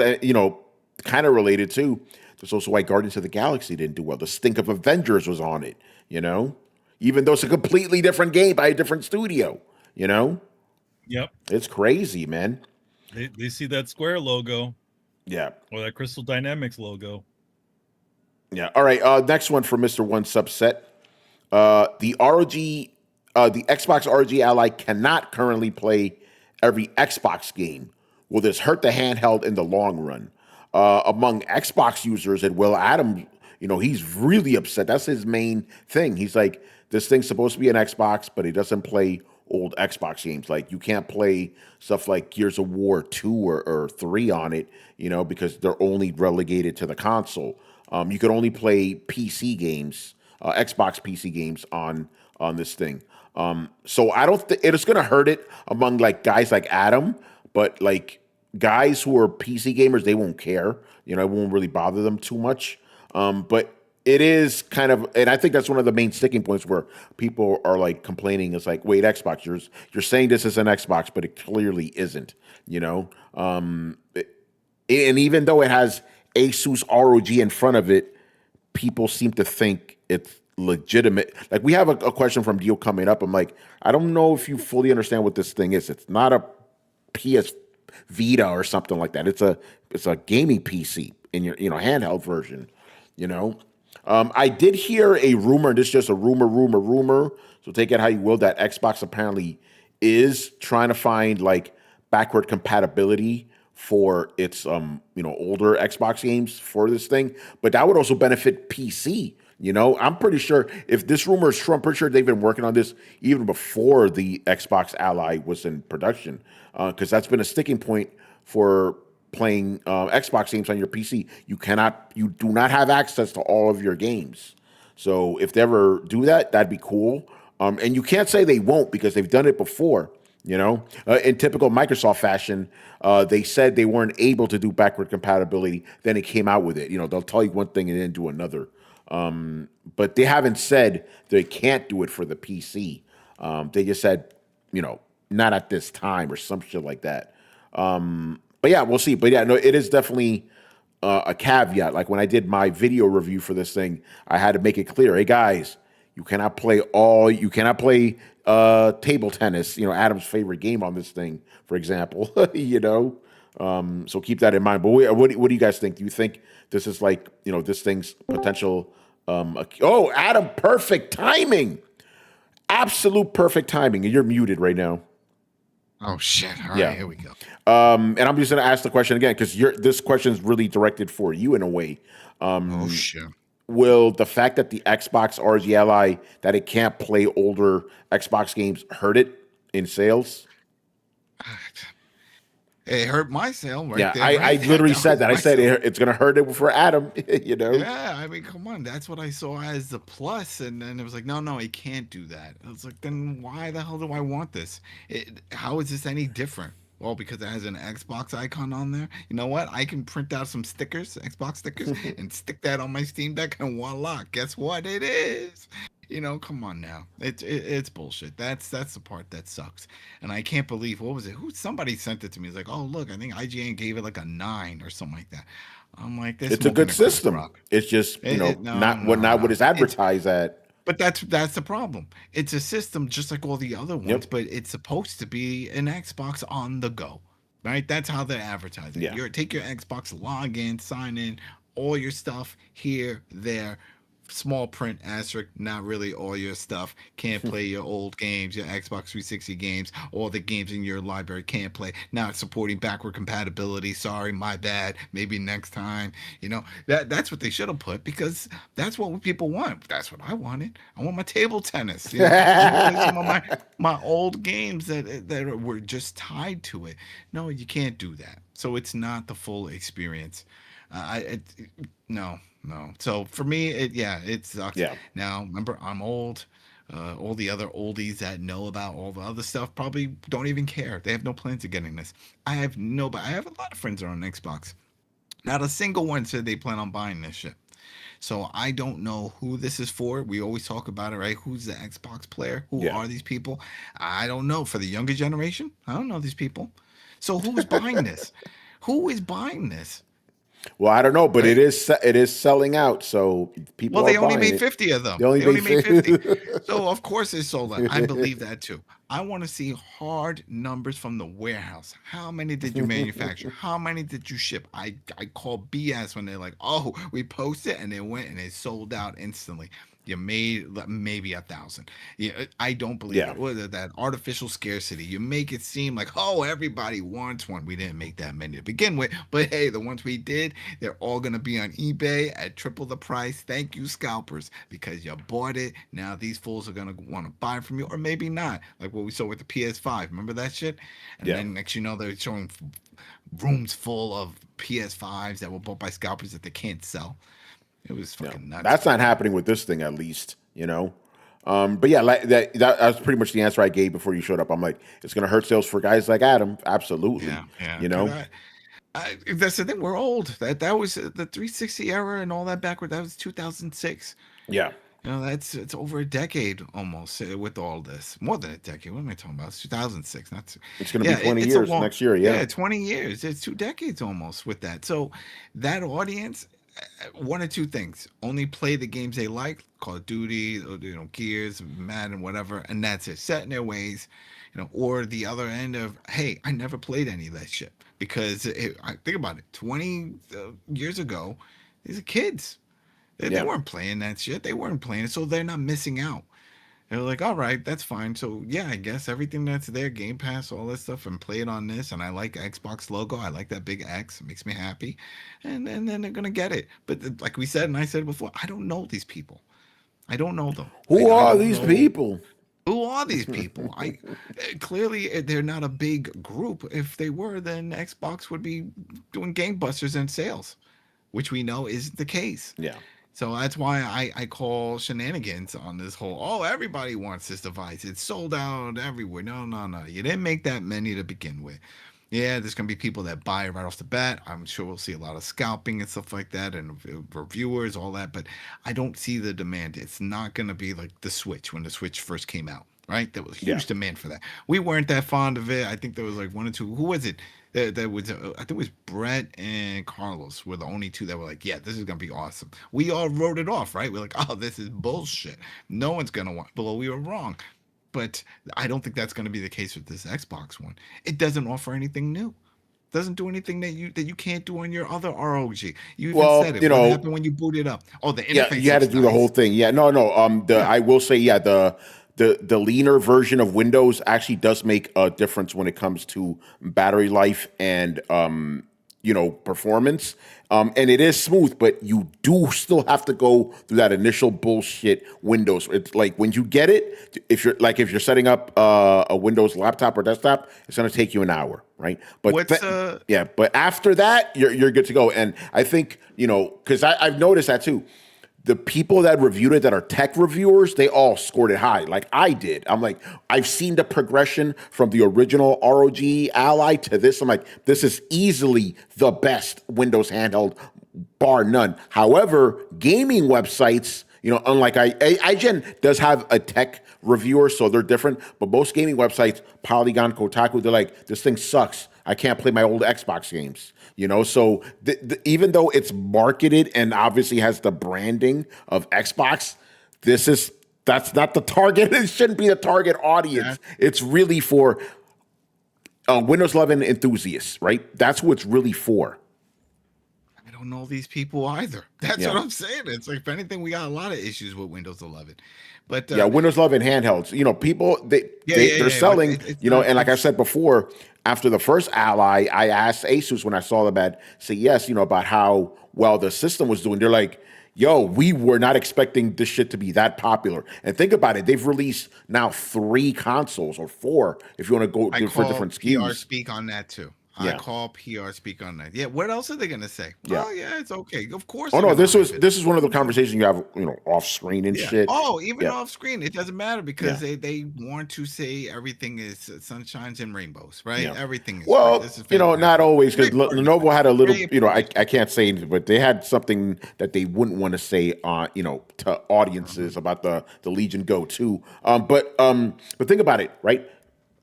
Kind of related too. There's also why Guardians of the Galaxy didn't do well. The stink of Avengers was on it. Even though it's a completely different game by a different studio. Yep, it's crazy, man. They see that Square logo. Yeah. Or that Crystal Dynamics logo. Yeah. All right. Next one for Mr. One Subset. The Xbox ROG Ally cannot currently play every Xbox game. Will this hurt the handheld in the long run? Among Xbox users, and Will Adam, he's really upset. That's his main thing. He's like, this thing's supposed to be an Xbox, but it doesn't play old Xbox games. Like, you can't play stuff like Gears of War 2 or 3 on it, because they're only relegated to the console. You could only play PC games, Xbox PC games on this thing. So I don't think it's going to hurt it among guys like Adam, but guys who are PC gamers, they won't care. It won't really bother them too much. But it is kind of, and I think that's one of the main sticking points where people are complaining. It's wait, Xbox, you're saying this is an Xbox, but it clearly isn't. And even though it has Asus ROG in front of it, people seem to think it's legitimate. We have a question from Dio coming up. I'm like, I don't know if you fully understand what this thing is. It's not a PS Vita or something like that. It's a gaming PC in your handheld version. I did hear a rumor, and this is just a rumor. So take it how you will. That Xbox apparently is trying to find backward compatibility for its older Xbox games for this thing, but that would also benefit PC. I'm pretty sure if this rumor is true, I'm pretty sure they've been working on this even before the Xbox Ally was in production, because that's been a sticking point for playing Xbox games on your PC. You do not have access to all of your games. So if they ever do that, that'd be cool. And you can't say they won't, because they've done it before. In typical Microsoft fashion, they said they weren't able to do backward compatibility. Then it came out with it. They'll tell you one thing and then do another. But they haven't said they can't do it for the PC. They just said, not at this time or some shit like that. But yeah, we'll see. But yeah, no, it is definitely a caveat. When I did my video review for this thing, I had to make it clear, hey guys, you cannot play table tennis, Adam's favorite game on this thing, for example, so keep that in mind. But what do you guys think? Do you think this is this thing's potential? Adam, perfect timing, absolute perfect timing. And you're muted right now. Oh shit! All right, here we go. And I'm just going to ask the question again, because this question is really directed for you in a way. Oh shit! Will the fact that the Xbox ROG Ally, that it can't play older Xbox games, hurt it in sales? It hurt my sale right there. I literally said that. I said it's going to hurt it for Adam, Yeah, I mean, come on. That's what I saw as the plus. And then it was like, no, he can't do that. I was like, then why the hell do I want this? How is this any different? Well, because it has an Xbox icon on there. You know what? I can print out some stickers, Xbox stickers, and stick that on my Steam Deck, and voila. Guess what? It is. Come on now. It's bullshit. That's the part that sucks. And I can't believe, what was it? Somebody sent it to me. It's like, oh look, I think IGN gave it like a 9 or something like that. I'm like, they're It's a smoking good a crack system. rock. It's just No, not no, what no. it's advertised at. But that's the problem. It's a system just like all the other ones, Yep. but it's supposed to be an Xbox on the go, right? That's how they're advertising. Yeah. Take your Xbox, log in, sign in, all your stuff here, there. Small print asterisk, not really all your stuff. Can't play your old games, your Xbox 360 games, all the games in your library can't play. Not supporting backward compatibility. Sorry, my bad. Maybe next time. That's what they should have put, because that's what people want. That's what I wanted. I want my table tennis. I want to play some of my old games that were just tied to it. No, you can't do that. So it's not the full experience. No. So for me, it sucks. Yeah. Now, remember, I'm old. All the other oldies that know about all the other stuff probably don't even care. They have no plans of getting this. I have a lot of friends that are on Xbox. Not a single one said they plan on buying this shit. So I don't know who this is for. We always talk about it, right? Who's the Xbox player? Who are these people? I don't know. For the younger generation, I don't know these people. So who's buying this? Who is buying this? Well, I don't know, but it is selling out. So people. Well, they only buying made it. 50 of them. They only made 50. So of course it's sold out. I believe that too. I want to see hard numbers from the warehouse. How many did you manufacture? How many did you ship? I call BS when they're like, oh, we posted and they went and they sold out instantly. You made maybe 1,000. Yeah, I don't believe it. What is that artificial scarcity? You make it seem like, oh, everybody wants one. We didn't make that many to begin with, but hey, the ones we did, they're all gonna be on eBay at triple the price. Thank you, scalpers, because you bought it. Now these fools are gonna want to buy from you, or maybe not. Like what we saw with the PS5. Remember that shit? And then next, they're showing rooms full of PS5s that were bought by scalpers that they can't sell. It was fucking nuts. That's not happening with this thing, at least, But yeah, like that was pretty much the answer I gave before you showed up. I'm like, it's gonna hurt sales for guys like Adam. Absolutely. Yeah. That's the thing. We're old. That was the 360 era and all that backward. That was 2006. Yeah. It's over a decade almost with all this. More than a decade. What am I talking about? It's 2006. It's going to be 20 years next year. Yeah, 20 years. It's 2 decades almost with that. So that audience, one or two things: only play the games they like, Call of Duty, or Gears, Madden, whatever, and that's it. Set in their ways, or the other end of, hey, I never played any of that shit, because I think about it. 20 years ago, these are kids. They weren't playing that shit. They weren't playing it, so they're not missing out. They're like, all right, that's fine. So yeah, I guess everything that's there, Game Pass, all that stuff, and play it on this. And I like Xbox logo. I like that big X. It makes me happy. And then they're gonna get it. But like we said, and I said before, I don't know these people. I don't know them. Who are these people? Who are these people? Clearly they're not a big group. If they were, then Xbox would be doing gangbusters in sales, which we know isn't the case. Yeah. So that's why I call shenanigans on this whole, oh, everybody wants this device. It's sold out everywhere. No. You didn't make that many to begin with. Yeah, there's going to be people that buy it right off the bat. I'm sure we'll see a lot of scalping and stuff like that, and reviewers, all that. But I don't see the demand. It's not going to be like the Switch when the Switch first came out, right? There was huge demand for that. We weren't that fond of it. I think there was like one or two. Who was it? That was, I think it was Brett and Carlos were the only two that were like, yeah, this is going to be awesome. We all wrote it off, right? We're like, oh, this is bullshit. No one's going to want, but we were wrong. But I don't think that's going to be the case with this Xbox One. It doesn't offer anything new. It doesn't do anything that you can't do on your other ROG. You even said it. What happened when you boot it up? Oh, the interface. Yeah, you had to do the whole thing. Yeah, no. I will say, the leaner version of Windows actually does make a difference when it comes to battery life and performance. And it is smooth, but you do still have to go through that initial bullshit Windows. It's like when you get it, if you're setting up a Windows laptop or desktop, it's going to take you an hour, right? But but after that, you're good to go. And I think because I've noticed that too. The people that reviewed it that are tech reviewers, they all scored it high, like I did. I'm like, I've seen the progression from the original ROG Ally to this. I'm like, this is easily the best Windows handheld, bar none. However, gaming websites, Unlike IGN does have a tech reviewer, so they're different. But most gaming websites, Polygon, Kotaku, they're like, this thing sucks. I can't play my old Xbox games. So even though it's marketed and obviously has the branding of Xbox, that's not the target. It shouldn't be the target audience. It's really for Windows 11 enthusiasts, right? That's who it's really for. I don't know these people either. That's what I'm saying. It's like, if anything, we got a lot of issues with Windows 11. But Windows 11 handhelds. People they're selling. And like I said before, after the first Ally, I asked Asus when I saw them at CES, about how well the system was doing. They're like, yo, we were not expecting this shit to be that popular. And think about it. They've released now 3 consoles, or 4, if you want to go for different SKUs. PR speak on that too. I call PR speak on that. Yeah, what else are they gonna say? Yeah. Oh yeah, it's okay. Of course. Oh no, this is one of the conversations you have, off screen and shit. Oh, even off screen, it doesn't matter because they want to say everything is sunshines and rainbows, right? Yeah. Everything is well, this is not always, because Lenovo had a little, I can't say anything, but they had something that they wouldn't want to say to audiences about the Legion Go 2. But think about it, right?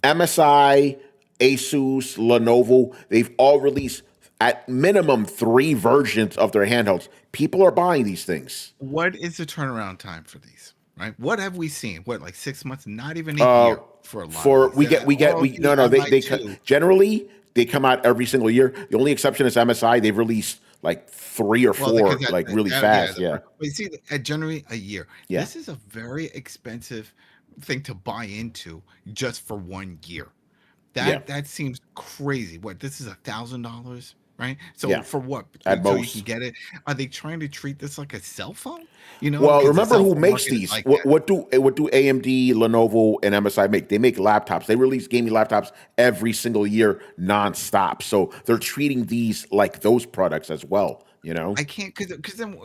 MSI, Asus, Lenovo, they've all released at minimum 3 versions of their handhelds. People are buying these things. What is the turnaround time for these? Right? What have we seen? What, like 6 months? Not even a year for a lot. They generally they come out every single year. The only exception is MSI. They've released like 3 or 4 really fast. But you see, generally a year. Yeah. This is a very expensive thing to buy into just for 1 year. That seems crazy. What, this is $1,000, right? So for what? At so most. you can get it. Are they trying to treat this like a cell phone? Well, remember who makes these? What do AMD, Lenovo, and MSI make? They make laptops. They release gaming laptops every single year, nonstop. So they're treating these like those products as well. I can't, because then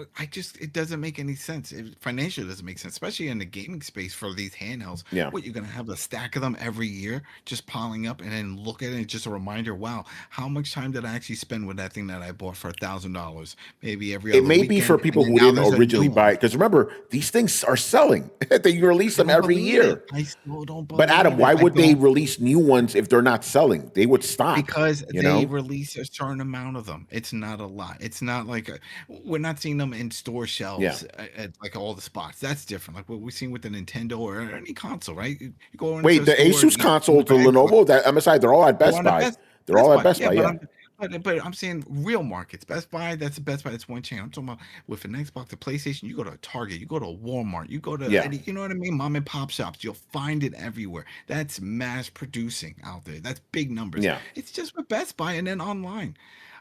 it doesn't make any sense. Financially, it doesn't make sense, especially in the gaming space for these handhelds. What, you're gonna have a stack of them every year just piling up, and then look at it, it's just a reminder. Wow, how much time did I actually spend with that thing that I bought for $1,000? Maybe every other It may weekend, be for people who didn't originally buy it, because remember, these things are selling. They release them every year. I still don't believe But Adam, why would they release new ones if they're not selling? They would stop. Because they release a certain amount of them. It's not a lot. It's not like we're not seeing them in store shelves at like all the spots. That's different. Like what we've seen with the Nintendo or any console, right? You go into the Asus console, the Lenovo, that MSI, they're all at Best Buy. They're all at Best Buy. But I'm saying real markets. Best Buy, that's the Best Buy. That's one chain. I'm talking about with an Xbox, the PlayStation. You go to a Target, you go to a Walmart, you go to you know what I mean, mom and pop shops. You'll find it everywhere. That's mass producing out there. That's big numbers. Yeah, it's just with Best Buy and then online.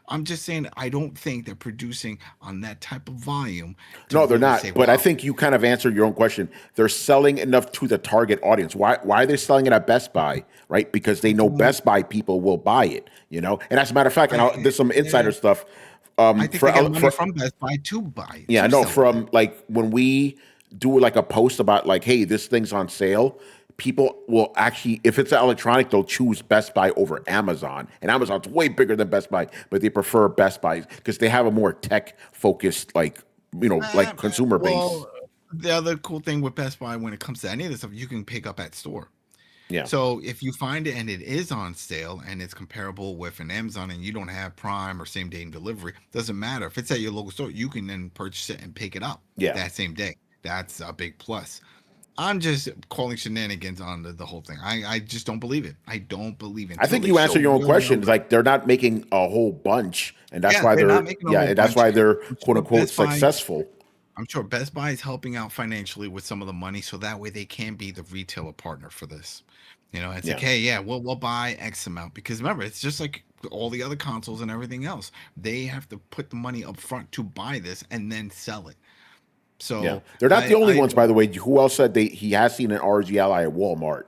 I'm just saying, I don't think they're producing on that type of volume. No, they're not. But I think you kind of answered your own question. They're selling enough to the target audience. Why are they selling it at Best Buy? Right? Because they know Best Buy people will buy it. And as a matter of fact, and there's some insider stuff. I think they get money from Best Buy to buy it. Yeah, I know. From like when we do like a post about like, hey, this thing's on sale, people will actually, if it's electronic, they'll choose Best Buy over Amazon. And Amazon's way bigger than Best Buy, but they prefer Best Buy because they have a more tech-focused, like consumer base. The other cool thing with Best Buy when it comes to any of this stuff, you can pick up at store. Yeah. So if you find it and it is on sale and it's comparable with an Amazon and you don't have Prime or same day delivery, doesn't matter. If it's at your local store, you can then purchase it and pick it up that same day. That's a big plus. I'm just calling shenanigans on the whole thing. I just don't believe it. I don't believe it. I think you answered your own question. Like they're not making a whole bunch, and that's why they're quote unquote successful. I'm sure Best Buy is helping out financially with some of the money, so that way they can be the retailer partner for this. It's like, hey, we'll buy X amount, because remember, it's just like all the other consoles and everything else. They have to put the money up front to buy this and then sell it. So they're not the only ones, by the way. Who else said he has seen an ROG Ally at Walmart?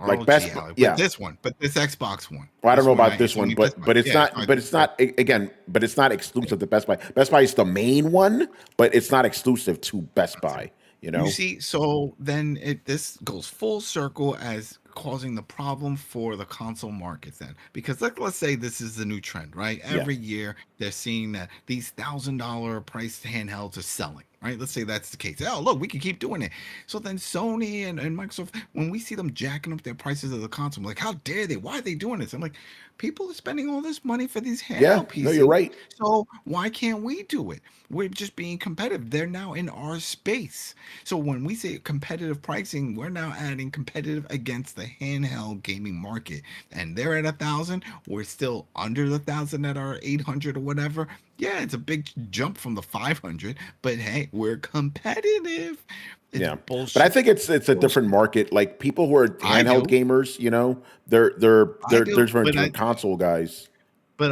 Like Best Buy, this Xbox one. Well, I don't know about this one, but it's not. But it's not again. But it's not exclusive to Best Buy. Best Buy is the main one, but it's not exclusive to Best Buy. You see, so then this goes full circle as causing the problem for the console markets then, because let's say this is the new trend, right? Every year they're seeing that these $1,000 priced handhelds are selling, right? Let's say that's the case. Oh, look, we can keep doing it. So then Sony and Microsoft, when we see them jacking up their prices of the console, I'm like, how dare they? Why are they doing this? I'm like, people are spending all this money for these Yeah, handheld PCs. no, you're right. So why can't we do it? We're just being competitive. They're now in our space. So when we say competitive pricing, we're now adding competitive against the handheld gaming market. And they're at 1,000. We're still under the 1,000 at our 800 or whatever. Yeah, it's a big jump from the 500, but hey, we're competitive. It's Yeah, bullshit. but I think it's a different market. Like people who are I handheld do. gamers, you know, they're I do, different console guys. but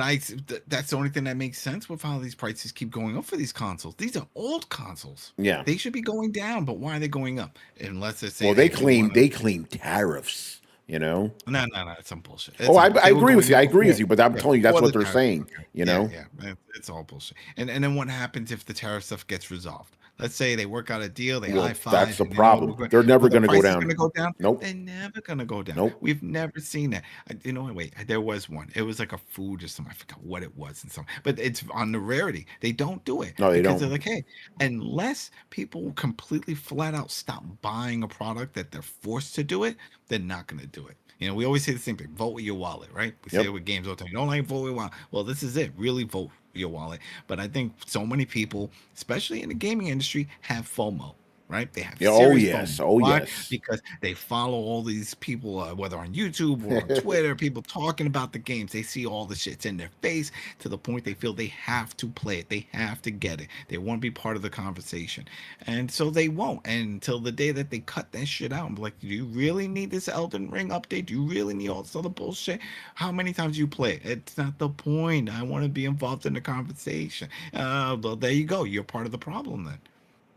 that's the only thing that makes sense with how these prices keep going up for these consoles. These are old consoles. Yeah. They should be going down, but why are they going up? Unless they say Well, they claim wanna- tariffs. You know. No, it's some bullshit. Oh, I agree with you. I agree with you, but I'm telling you that's for what the they're tariff. saying. You know. Yeah, it's all bullshit. And then what happens if the tariff stuff gets resolved? Let's say they work out a deal, they Well, high five. that's the problem. They're never going to go down. Going to go down. Nope. They're never going to go down. Nope. We've never seen that. Wait, there was one. It was like a food or something. I forgot what it was and something. But it's on the rarity. They don't do it. No, they because don't. They're like, hey, unless people completely flat out stop buying a product that they're forced to do it, they're not going to do it. We always say the same thing. Vote with your wallet, right? We say it with games all the time. You don't like vote with your wallet. Well, this is it. Really vote with your wallet. But I think so many people, especially in the gaming industry, have FOMO. Right? They have serious FOMO. Why? Yes. Because they follow all these people, whether on YouTube or on Twitter, people talking about the games. They see all the shit's in their face to the point they feel they have to play it. They have to get it. They want to be part of the conversation. And so they won't until the day that they cut that shit out. I'm like, do you really need this Elden Ring update? Do you really need all this other bullshit? How many times do you play it? It's not the point. I want to be involved in the conversation. Well, there you go. You're part of the problem then.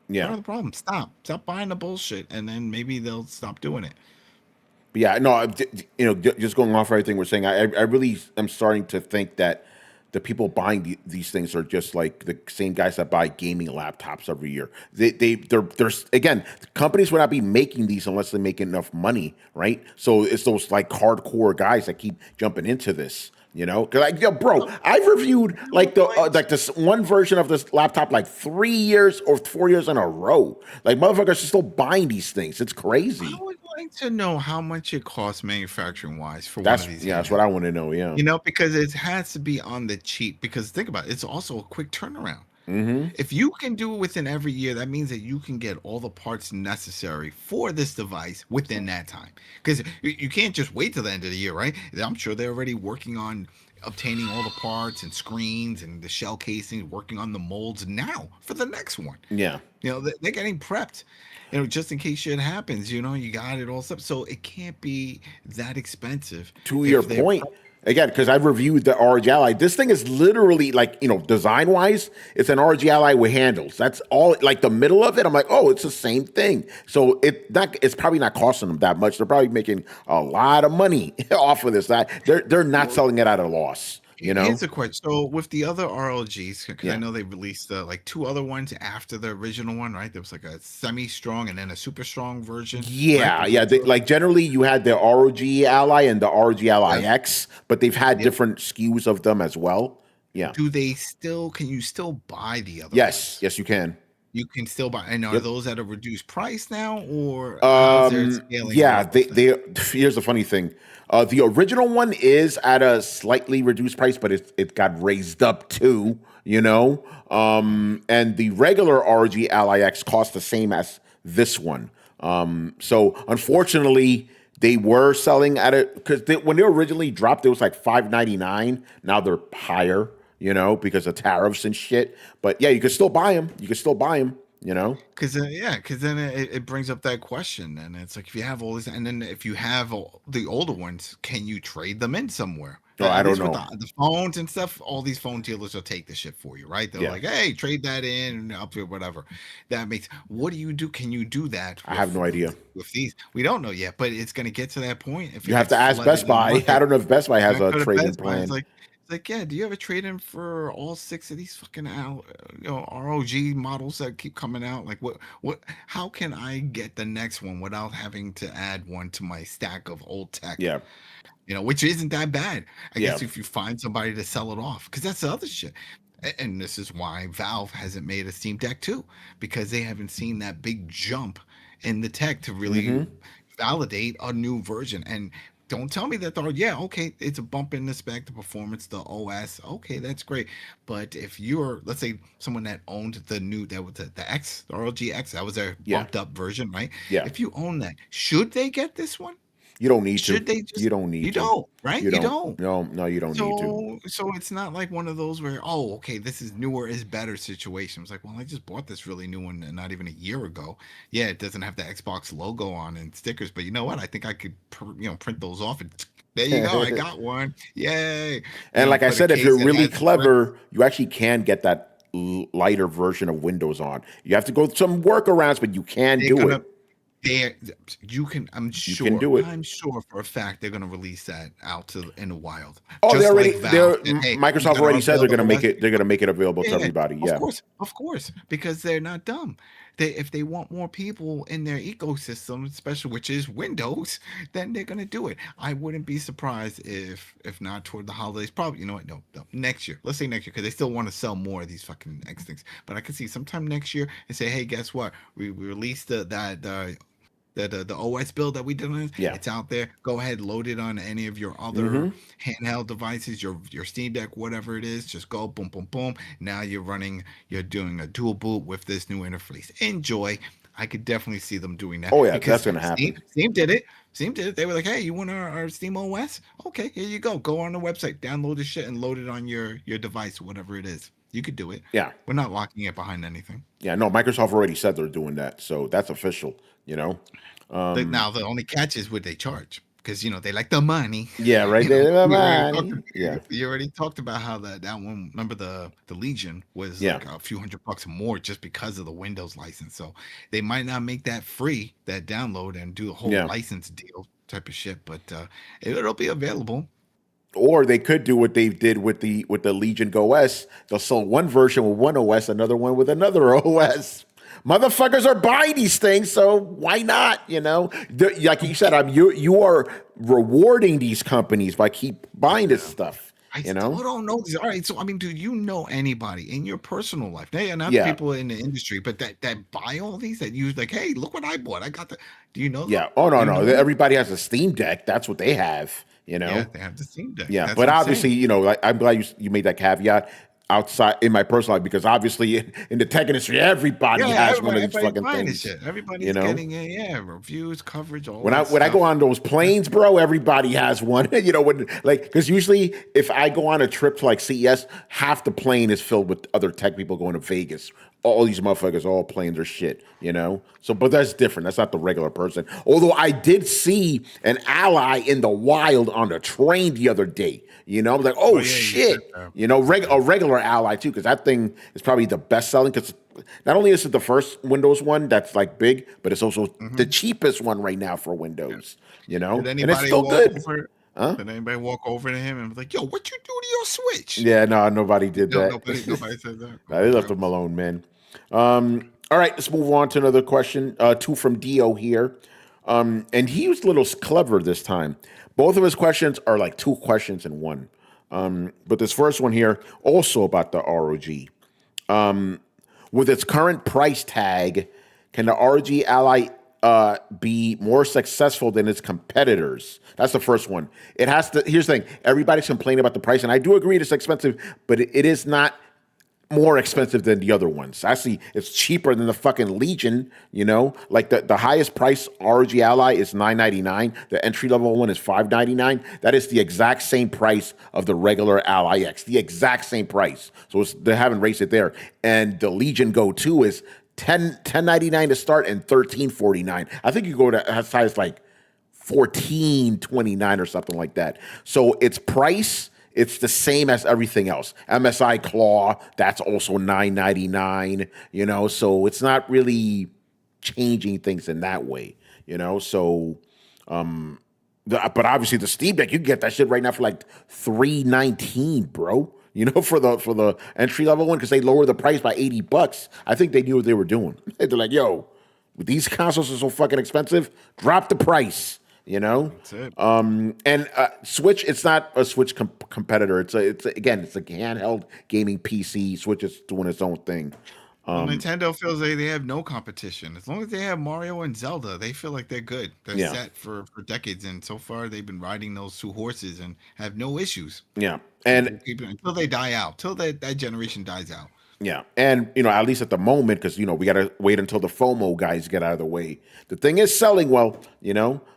Yeah. Part of the problem. Stop buying the bullshit, and then maybe they'll stop doing it. But yeah, no, just going off everything we're saying, I really am starting to think that the people buying these things are just like the same guys that buy gaming laptops every year. They're again, companies would not be making these unless they make enough money, right? So it's those like hardcore guys that keep jumping into this. Because bro, I've reviewed like this one version of this laptop like 3 years or 4 years in a row. Like motherfuckers are still buying these things. It's crazy. I would like to know how much it costs manufacturing wise for That's one of these. that's what I want to know. Yeah, because it has to be on the cheap. Because think about it, it's also a quick turnaround. Mm-hmm. If you can do it within every year, that means that you can get all the parts necessary for this device within that time. Because you can't just wait till the end of the year, right? I'm sure they're already working on obtaining all the parts and screens and the shell casing, working on the molds now for the next one. Yeah. They're getting prepped, just in case shit happens, you got it all set. So it can't be that expensive. To your point, again, because I've reviewed the ROG Ally, this thing is literally like, design wise, it's an ROG Ally with handles. That's all, like the middle of it. I'm like, oh, it's the same thing. So it's probably not costing them that much. They're probably making a lot of money off of this. They're not selling it at a loss. Here's a question. So with the other RLGs, because I know they released like 2 other ones after the original one, right? There was like a semi-strong and then a super strong version. Yeah, right? yeah. Like generally, you had the ROG Ally and the ROG Ally X, but they've had different SKUs of them as well. Yeah. Can you still buy the other? Yes, yes, you can. You can still buy. And are those at a reduced price now, or yeah, here's the funny thing. The original one is at a slightly reduced price, but it got raised up too, and the regular ROG Ally X costs the same as this one. So unfortunately, they were selling at it because when they originally dropped, it was like $599. Now they're higher, because of tariffs and shit. But yeah, you can still buy them. Because then it brings up that question, and it's like if you have all these, and then if you have the older ones, can you trade them in somewhere? No, I don't know. The phones and stuff, all these phone dealers will take the shit for you, right? They're like, hey, trade that in, up to whatever. What do you do? Can you do that? I have no idea. With these, we don't know yet, but it's going to get to that point. If you have to ask Best Buy. I don't know if Best Buy has a trade-in plan. It's like, yeah, do you have a trade-in for all 6 of these fucking ROG models that keep coming out? Like, what? How can I get the next one without having to add one to my stack of old tech? Yeah, which isn't that bad. I guess if you find somebody to sell it off, because that's the other shit. And this is why Valve hasn't made a Steam Deck 2, because they haven't seen that big jump in the tech to really validate a new version. And don't tell me that okay, it's a bump in the spec, the performance, the OS. Okay, that's great. But if you're, let's say, someone that owned the new, that was the X, the ROG X, that was their bumped up version, right? Yeah. If you own that, should they get this one? You don't need Should to. they just, You don't need you to. don't, right? You don't. No, you don't need to. So it's not like one of those where, oh, okay, this is newer is better situation. It's like, well, I just bought this really new one not even a year ago. Yeah, it doesn't have the Xbox logo on and stickers, but you know what? I think I could, print those off and there you go. I got one. Yay! And like I put a said, if case you're that really has clever, you actually can get that lighter version of Windows on. You have to go through some workarounds, but you can do it. I'm sure. can do it. I'm sure for a fact they're gonna release that out in the wild. Oh, Just they already. like Valve and, hey, Microsoft you already said they're going to make available it. They're going to make it available to everybody. Yeah, of course, because they're not dumb. If they want more people in their ecosystem, especially which is Windows, then they're gonna do it. I wouldn't be surprised if not toward the holidays. Probably, you know what? No, next year. Let's say next year, because they still want to sell more of these fucking X things. But I can see sometime next year and say, hey, guess what? We released the OS build that we did on it. Yeah. It's out there. Go ahead, load it on any of your other handheld devices, your Steam Deck, whatever it is. Just go boom, boom, boom. Now you're doing a dual boot with this new interface. Enjoy. I could definitely see them doing that. Oh yeah, that's going to happen. Steam did it. They were like, hey, you want our Steam OS? Okay, here you go. Go on the website, download the shit, and load it on your device, whatever it is. You could do it. Yeah. We're not locking it behind anything. Yeah, no, Microsoft already said they're doing that, so that's official. Now the only catch is what they charge, because they like the money. Yeah, right. You already talked about how that one. Remember the Legion was like a few $100 more just because of the Windows license. So they might not make that free, that download, and do a whole license deal type of shit. But it'll be available. Or they could do what they did with the Legion OS. They'll sell one version with one OS, another one with another OS. Motherfuckers are buying these things, so why not? Like you said, you are rewarding these companies by keep buying this stuff. I still don't know. All right, so I mean, do you know anybody in your personal life? Not people in the industry, but that buy all these, that use like, hey, look what I bought. I got the. Do you know? Yeah. Oh no. Everybody has a Steam Deck. That's what they have. Yeah, they have the Steam Deck. Yeah, but obviously, I'm glad you made that caviat outside in my personal life, because obviously in the tech industry, everybody has one of these fucking things. Everybody's getting reviews, coverage. All when I go on those planes, bro, everybody has one. Because usually if I go on a trip to like CES, half the plane is filled with other tech people going to Vegas. All these motherfuckers, all planes are shit, So, but that's different. That's not the regular person. Although I did see an Ally in the wild on the train the other day. I was like, oh shit. A regular Ally too, because that thing is probably the best selling. Because not only is it the first Windows one that's like big, but it's also the cheapest one right now for Windows. Did and it's still good. Did anybody walk over to him and be like, yo, what you do to your Switch? Yeah, no, nobody did that. Nobody said that. No, they left him alone, man. All right, let's move on to another question. Two from Dio here. And he was a little clever this time. Both of his questions are like two questions in one. But this first one here, also about the ROG. With its current price tag, can the ROG Ally be more successful than its competitors? That's the first one. It has to. Here's the thing. Everybody's complaining about the price, and I do agree it's expensive, but it is not more expensive than the other ones. Actually, it's cheaper than the fucking Legion, Like the highest price ROG Ally is $999. The entry level one is $599. That is the exact same price of the regular Ally X. The exact same price. So they haven't raised it there. And the Legion Go 2 is $10.99 to start and $13.49. I think you go to as high as like $14.29 or something like that. So its price, it's the same as everything else. MSI Claw, that's also $9.99, so it's not really changing things in that way, so but obviously the Steam Deck, you can get that shit right now for like $319, bro. For the entry level one, because they lowered the price by $80. I think they knew what they were doing. They're like, yo, these consoles are so fucking expensive, drop the price. You know, That's it. and Switch. It's not a Switch competitor. It's a handheld gaming PC. Switch is doing its own thing. Well, Nintendo feels they have no competition. As long as they have Mario and Zelda, they feel like they're good. They're Yeah. set for decades, and so far they've been riding those two horses and have no issues. Yeah, and Until they die out, till that generation dies out. yeah, and at least at the moment, because we gotta wait until the FOMO guys get out of the way. The thing is selling well,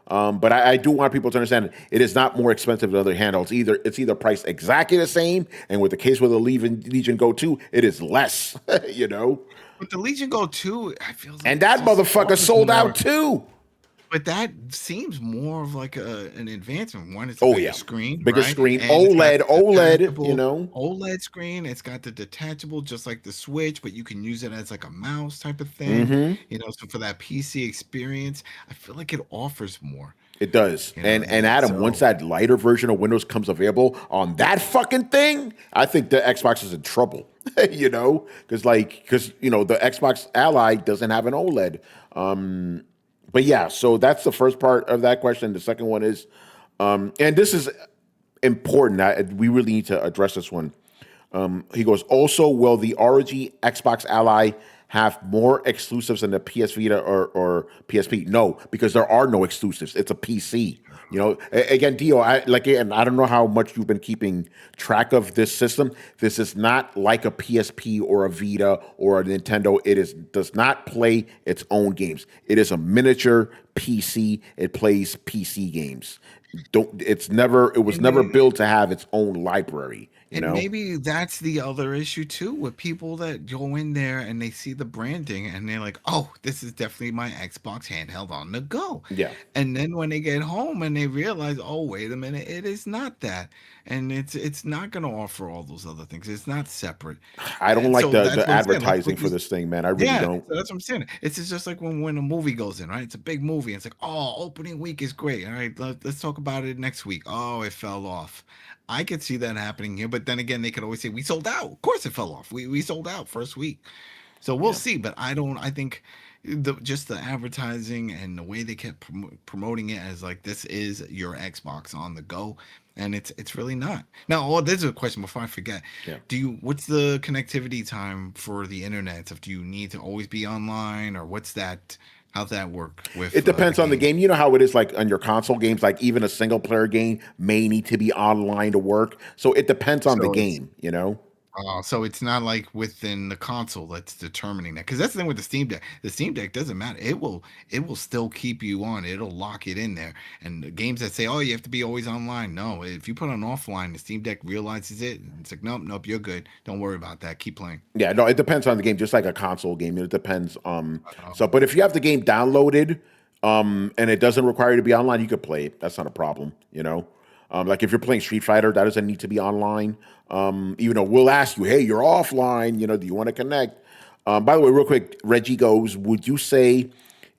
but I do want people to understand it is not more expensive than other handhelds. It's either priced exactly the same, and with the case with the Legion Go 2, it is less. But the Legion Go 2, I feel like And that it just motherfucker offers sold more. out too. But that seems more of like an advancement. One, it's a Oh, bigger yeah. screen, Bigger right? screen, And it's got OLED, the OLED, OLED screen. It's got the detachable, just like the Switch, but you can use it as like a mouse type of thing. Mhm. So for that PC experience, I feel like it offers more. It does. You know, And Adam, so- once that lighter version of Windows comes available on that fucking thing, I think the Xbox is in trouble. Because the Xbox Ally doesn't have an OLED. But yeah, so that's the first part of that question. The second one is, and this is important. We really need to address this one. He goes, also, will the ROG Xbox Ally have more exclusives than the PS Vita or PSP? No, because there are no exclusives. It's a PC. Again, Dio, I don't know how much you've been keeping track of this system. This is not like a PSP or a Vita or a Nintendo. Does not play its own games. It is a miniature PC. It plays PC games. It was never built to have its own library. And maybe that's the other issue too, with people that go in there and they see the branding and they're like, "Oh, this is definitely my Xbox handheld on the go." Yeah. And then when they get home and they realize, "Oh, wait a minute, it is not that," and it's not going to offer all those other things. It's not separate. I don't And like so that's the what I'm saying. advertising for this thing, man. I really don't. So that's what I'm saying. It's just like when a movie goes in, right? It's a big movie. It's like, oh, opening week is great. All right, let's talk about it next week. Oh, it fell off. I could see that happening here, but then again, they could always say we sold out. Of course, it fell off. We sold out first week, so we'll see. But I think just the advertising and the way they kept promoting it as like this is your Xbox on the go, and it's really not. Now, there's a question before I forget. Yeah. What's the connectivity time for the internet? Do you need to always be online, or what's that? How's that work? It depends on the game. You know how it is, like on your console games, like even a single player game may need to be online to work. So it depends on the game, So it's not like within the console that's determining that, because that's the thing with the Steam Deck. The Steam Deck doesn't matter. It will still keep you on. It'll lock it in there. And the games that say, "Oh, you have to be always online," no. If you put on offline, the Steam Deck realizes it. And it's like, nope, you're good. Don't worry about that. Keep playing. Yeah, no, it depends on the game, just like a console game. It depends. But if you have the game downloaded, and it doesn't require you to be online, you could play it. That's not a problem, Like if you're playing Street Fighter, that doesn't need to be online. Even though we'll ask you, hey, you're offline, do you want to connect? By the way, real quick, Reggie goes, would you say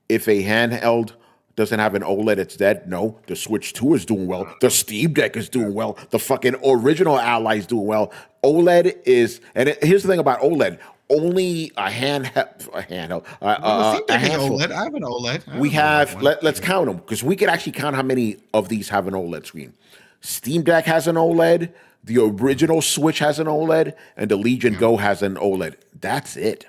if a handheld doesn't have an OLED, it's dead? No, the Switch 2 is doing well. The Steam Deck is doing well. The fucking original Ally is doing well. OLED is, and here's the thing about OLED. Only a handheld, Steam Deck is handful. OLED. I have an OLED. We have, let's count them, because we could actually count how many of these have an OLED screen. Steam Deck has an OLED, the original Switch has an OLED, and the Legion Go has an OLED. That's it.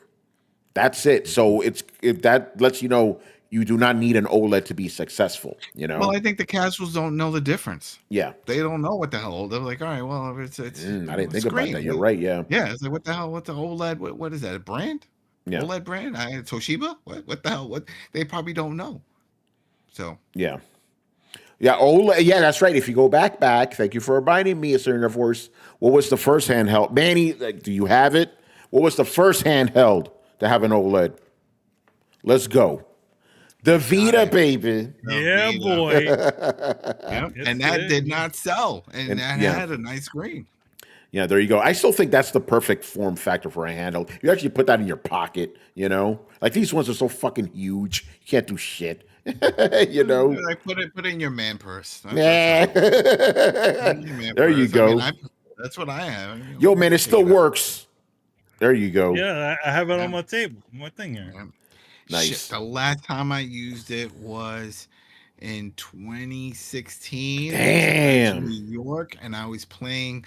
So if that lets you know you do not need an OLED to be successful, Well, I think the casuals don't know the difference. Yeah. They don't know what the hell. They're like, all right, well, it's I didn't think about that. You're right, yeah. Yeah, it's like, what the hell? What's the OLED? What is that? A brand? Yeah. OLED brand? Toshiba? What the hell? What? They probably don't know. So Yeah. Yeah, OLED. Yeah, that's right. If you go back, thank you for reminding me, Sir Force. What was the first handheld? Manny, do you have it? What was the first handheld to have an OLED? Let's go. The Vita, baby. Yeah, Vita. boy. Yep. Yes, And that it did not sell. And that yeah. had a nice screen. Yeah, there you go. I still think that's the perfect form factor for a handheld. You actually put that in your pocket, Like these ones are so fucking huge. You can't do shit. Like put it in your man purse. Yeah. There you go. That's what I have. Yo, man, it still works. There you go. Yeah, I have it on my table, my thing here. Yeah. Nice. Shit, the last time I used it was in 2016. Damn. In New York, and I was playing.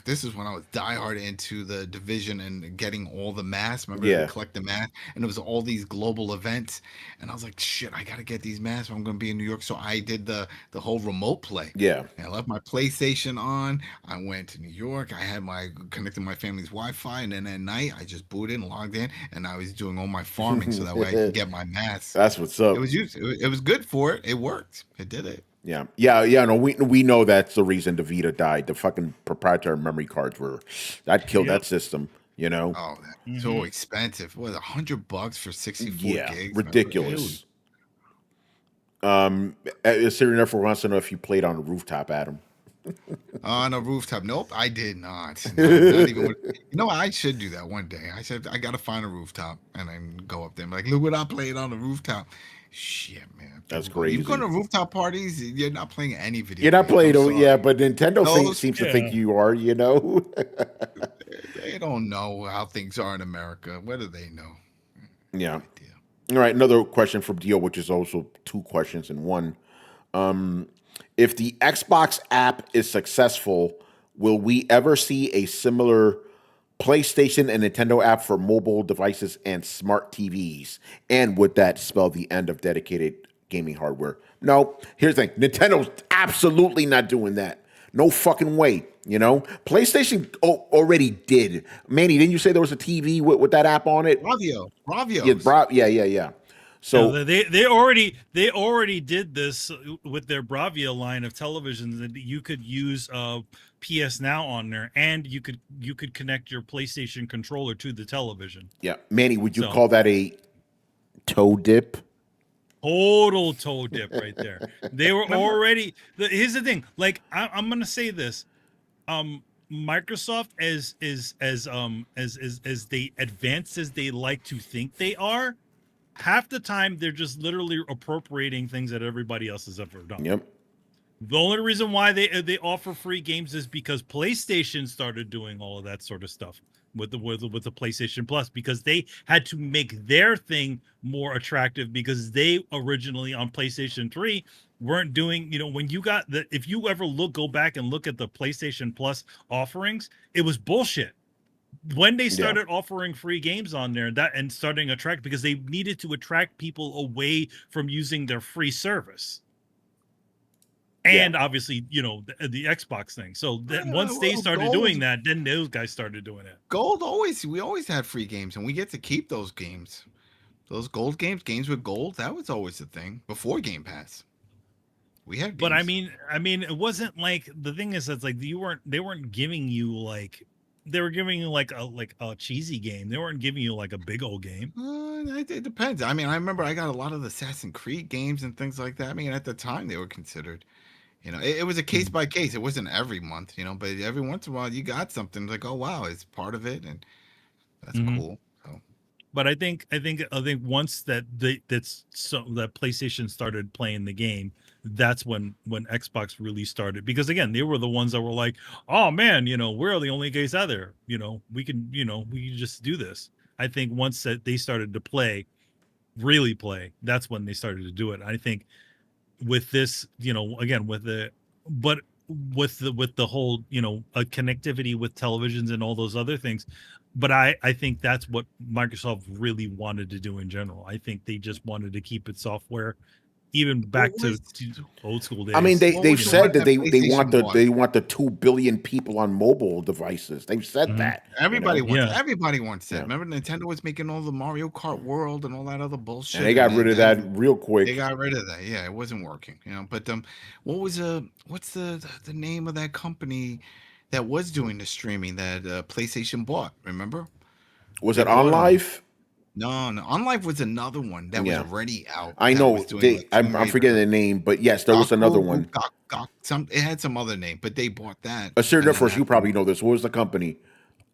This is when I was diehard into the Division and getting all the masks. Remember, Yeah. to collect the masks, and it was all these global events. And I was like, "Shit, I gotta get these masks. I'm gonna be in New York." So I did the whole remote play. Yeah. And I left my PlayStation on. I went to New York. I had connected my family's Wi-Fi, and then at night I just booted and logged in, and I was doing all my farming so that way I could get my masks. That's what's up. It was used. It was good for it. It worked. It did it. Yeah. No, we know that's the reason the Vita died. The fucking proprietary memory cards that killed that system. You know. Oh, so expensive. What, $100 for 64 gigs? Ridiculous. Siri therefore wants to know if you played on a rooftop, Adam. On a rooftop? Nope, I did not. Not even I should do that one day. I gotta find a rooftop and then go up there and be like, look what I played on the rooftop. Shit, man. That's crazy. You go to rooftop parties, you're not playing any video. You're not playing, games, but Nintendo seems to think you are, you know? They don't know how things are in America. What do they know? Yeah. All right, another question from Dio, which is also two questions in one. If the Xbox app is successful, will we ever see a similar PlayStation and Nintendo app for mobile devices and smart TVs? And would that spell the end of dedicated gaming hardware? No. Here's the thing. Nintendo's absolutely not doing that. No fucking way. You know, PlayStation already did. Manny, didn't you say there was a TV with that app on it? Bravio. Yeah. So no, they already did this with their Bravia line of televisions, that you could use PS Now on there, and you could connect your PlayStation controller to the television. Yeah, Manny, would you call that a toe dip? Total toe dip right there. They were already. Here's the thing. Like I'm gonna say this. Microsoft as they advanced as they like to think they are, half the time they're just literally appropriating things that everybody else has ever done. Yep. The only reason why they offer free games is because PlayStation started doing all of that sort of stuff with the PlayStation Plus, because they had to make their thing more attractive, because they originally on PlayStation 3 weren't doing, when you got if you ever go back and look at the PlayStation Plus offerings, it was bullshit. When they started offering free games on there, and starting to attract, because they needed to attract people away from using their free service. And obviously, the Xbox thing. So once they started doing that, then those guys started doing it. We always had free games, and we get to keep those games. Those gold games with gold, that was always the thing before Game Pass. We had games. But I mean, it wasn't like, the thing is, it's like they weren't giving you like, they were giving you like a cheesy game. They weren't giving you like a big old game. It depends. I mean, I remember I got a lot of the Assassin's Creed games and things like that. I mean, at the time they were considered. It was a case by case. It wasn't every month, but every once in a while you got something like, oh wow, it's part of it, and that's cool. So. But I think once that PlayStation started playing the game, that's when Xbox really started, because again, they were the ones that were like, oh man, we're the only guys out there, we can just do this. I think once that they started to really play, that's when they started to do it. I think with this, again, with the whole, connectivity with televisions and all those other things. But I think that's what Microsoft really wanted to do in general. I think they just wanted to keep it software, even back to old school days. I mean, they've said that they want the 2 billion people on mobile devices. They've said that. Everybody wants that. Remember, Nintendo was making all the Mario Kart World and all that other bullshit. And they got rid of that real quick. They got rid of that. Yeah, it wasn't working. But what's the name of that company that was doing the streaming that PlayStation bought? Remember? Was it OnLive? No. OnLive was another one that was already out. I know. I'm forgetting the name, but yes, there was another one. It had some other name, but they bought that. Assyria, first, you probably know this. What was the company?